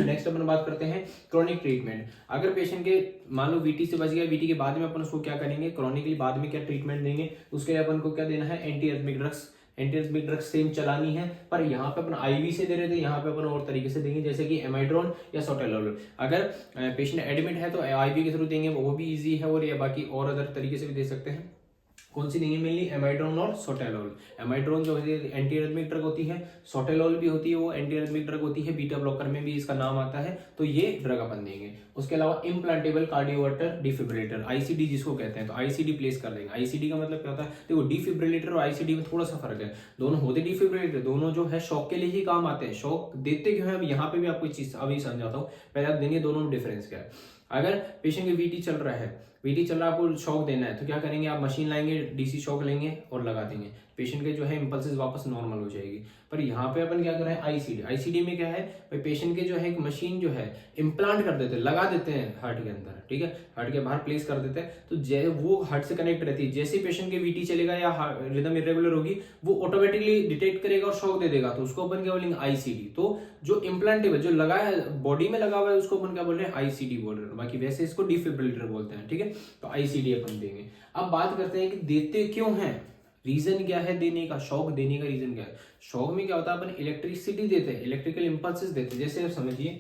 नेक्स्ट अपन बात करते हैं क्रॉनिक ट्रीटमेंट। अगर पेशेंट के मान लो वीटी से बच गया, वीटी के बाद में अपन उसको क्या करेंगे, क्रॉनिकली बाद में क्या ट्रीटमेंट देंगे, उसके लिए अपन को क्या देना है, एंटी एरिथमिक ड्रग्स सेम चलानी है, पर यहाँ पे अपन आईवी से दे रहे थे, यहाँ पे अपन और तरीके से देंगे, जैसे कि एमाइड्रोन या सोटेलोल। अगर पेशेंट एडमिट है तो आईवी के थ्रू देंगे, वो भी इजी है, और या बाकी और अदर तरीके से भी दे सकते हैं। कौन सी देंगे, मेनली एमाइड्रोन और सोटेलोल। एमाइड्रोन जो है एंटी एरिथमिक ड्रग होती है, सोटेलोल भी होती है, वो एंटी एरिथमिक ड्रग होती है, बीटा ब्लॉकर में भी इसका नाम आता है, तो ये ड्रग अपन देंगे। उसके अलावा इम्प्लांटेबल कार्डियोवर्टर डिफिब्रिलेटर, आईसीडी जिसको कहते हैं, तो आईसीडी प्लेस कर देंगे। आईसीडी का मतलब क्या होता है, देखो डिफिब्रिलेटर और आईसीडी में थोड़ा सा फर्क है, दोनों होते डिफिब्रिलेटर, दोनों जो है शॉक के लिए ही काम आते हैं। शॉक देते क्यों है, अब यहाँ पे भी आपको चीज अभी समझाता हूँ, पहले आप देंगे दोनों में डिफरेंस क्या है। अगर पेशेंट की वीटी चल रहा है, आपको शॉक देना है, तो क्या करेंगे, आप मशीन लाएंगे, डीसी शॉक लेंगे और लगा देंगे, पेशेंट के जो है इंपल्सेस वापस नॉर्मल हो जाएगी। पर यहाँ पे अपन क्या कर रहे हैं, आईसीडी में क्या है भाई, पेशेंट के जो है एक मशीन जो है इम्प्लांट कर देते हैं, लगा देते हैं हार्ट के अंदर, ठीक है, हार्ट के बाहर प्लेस कर देते हैं, तो वो हार्ट से कनेक्ट रहती है। जैसे पेशेंट के वीटी चलेगा या रिदम इरेगुलर होगी, वो ऑटोमेटिकली डिटेक्ट करेगा और शॉक दे देगा, तो उसको अपन क्या बोलेंगे, आईसीडी। तो जो इम्प्लांटेबल जो लगा है, बॉडी में लगा हुआ है, उसको अपन क्या बोल रहे हैं, आईसीडी बोल रहे हैं, बाकी वैसे इसको डिफिब्रिलेटर बोलते हैं, ठीक है। तो आईसीडी अपन देंगे। अब बात करते हैं कि देते क्यों हैं, रीजन क्या है देने का, शॉक देने का रीजन क्या है। शॉक में क्या होता है, अपन इलेक्ट्रिसिटी देते हैं, इलेक्ट्रिकल इंपल्सेस देते हैं। जैसे आप समझिए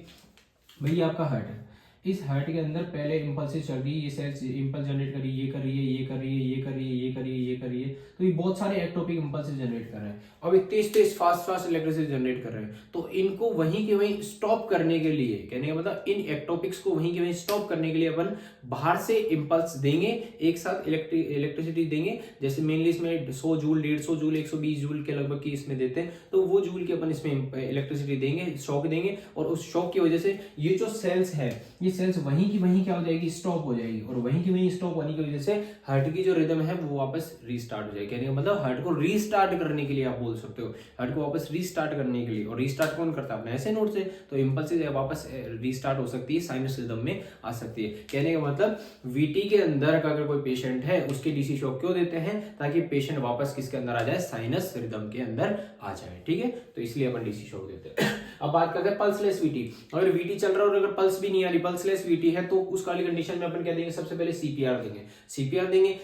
भैया आपका हार्ट है, इस हार्ट के अंदर पहले इंपल्सेस चल रही है, ये सेल्स इंपल्स जनरेट कर रही है, ये कर रही है, ये कर रही है, ये कर रही है, ये कर रही है, ये कर रही है, तो ये बहुत सारे एक्टोपिक इंपल्सेस जनरेट कर रहे हैं। अब तेज फास्ट इलेक्ट्रिसिटी जनरेट कर रहे हैं, तो इनको वहीं के वहीं स्टॉप करने के लिए, कहने का मतलब इन एक्टोपिक्स को वहीं के वहीं स्टॉप करने के लिए अपन बाहर से इंपल्स देंगे, एक साथ इलेक्ट्रिसिटी देंगे। जैसे मेनली इसमें 100 जूल, 150 जूल, 120 जूल के लगभग की इसमें देते हैं, तो वो जूल की अपन इसमें इलेक्ट्रिसिटी देंगे, शॉक देंगे, और उस शॉक की वजह से ये जो सेल्स है, ये सेल्स वहीं की वहीं क्या हो जाएगी, स्टॉप हो जाएगी, और वहीं की वहीं स्टॉप होने की वजह से हार्ट की जो रिदम है वो वापस रीस्टार्ट हो जाएगी। कहने का मतलब हार्ट को रीस्टार्ट करने के लिए आप बोल सकते हो, हार्ट को वापस रीस्टार्ट करने के लिए। और रीस्टार्ट कौन करता है, अपने ऐसे नोड से, तो इंपल्सेस वापस रीस्टार्ट हो सकती है, साइनस रिदम में आ सकती है। कहने का मतलब वीटी के अंदर का अगर कोई पेशेंट है, उसके डीसी शॉक क्यों देते हैं, ताकि पेशेंट वापस किसके अंदर आ जाए, साइनस रिदम के अंदर आ जाए, ठीक है। तो इसलिए अपन डीसी शॉक देते हैं। अब बात करते हैं पल्सलेस वीटी। अगर वीटी चल रहा है और अगर पल्स भी नहीं आ रही, पल्सलेस वीटी है, तो उस वाली कंडीशन में अपन क्या देंगे, सबसे पहले सीपीआर देंगे।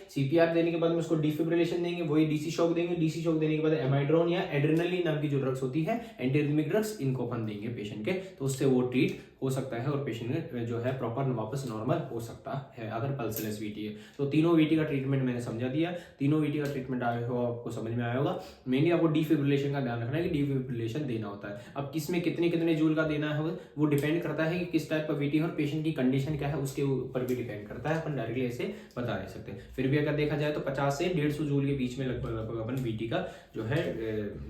सीपीआर देने के बाद में उसको डिफिब्रिलेशन देंगे, वही डीसी शॉक देंगे। डीसी शॉक देने के बाद एमाइड्रोन या एड्रेनलिन नाम की जो ड्रग्स होती है, एंटी एरिथमिक ड्रग्स, इनको अपन देंगे पेशेंट के, तो उससे वो ट्रीट हो सकता है और पेशेंट जो है प्रॉपर वापस नॉर्मल हो सकता है, अगर पल्सलेस वीटी है। तो तीनों वीटी का ट्रीटमेंट मैंने समझा दिया, तीनों वीटी का ट्रीटमेंट आपको समझ में आया होगा। मेनली आपको डिफिब्रिलेशन का ध्यान रखना है कि डिफिब्रिलेशन देना होता है। अब किसमें कितने कितने जूल का देना है वो डिपेंड करता है कि किस टाइप का वीटी है और पेशेंट की कंडीशन क्या है उसके ऊपर भी डिपेंड करता है। अपन डायरेक्टली ऐसे बता नहीं सकते। फिर भी अगर देखा जाए तो 50 से 150 जूल के बीच में लगभग अपन वीटी का जो है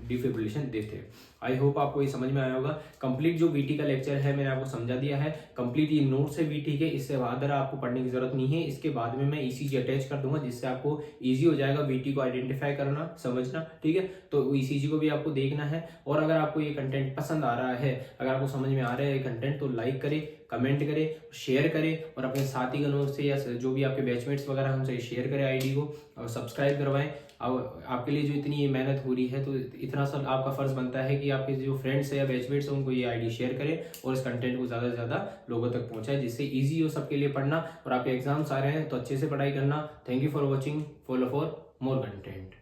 डिफिब्रिलेशन देते हैं। आई होप आपको ये समझ में आया होगा। कंप्लीट जो वीटी का लेक्चर है मैंने आपको समझा दिया है। कंप्लीट ये नोट्स है वीटी के, इससे ज्यादा आपको पढ़ने की जरूरत नहीं है। इसके बाद में मैं ईसीजी अटैच कर दूंगा जिससे आपको इजी हो जाएगा वीटी को आइडेंटिफाई करना, समझना। ठीक है, तो ईसीजी को भी आपको देखना है। और अगर आपको ये कंटेंट पसंद आ रहा है, अगर आपको समझ में आ रहा है ये कंटेंट, तो लाइक करें, कमेंट करें, शेयर करें और अपने साथीगणों से या जो भी आपके बैचमेट्स वगैरह हमसे शेयर करें आईडी को और सब्सक्राइब करवाएं। अब आपके लिए जो इतनी ये मेहनत हो रही है तो इतना सब आपका फर्ज बनता है कि आपके जो फ्रेंड्स है या बैचमेट्स हैं उनको ये आईडी शेयर करें और इस कंटेंट को ज़्यादा से ज़्यादा लोगों तक पहुंचाएं जिससे इजी हो सबके लिए पढ़ना। और आपके एग्जाम्स आ रहे हैं तो अच्छे से पढ़ाई करना। Thank you for watching, follow for more content.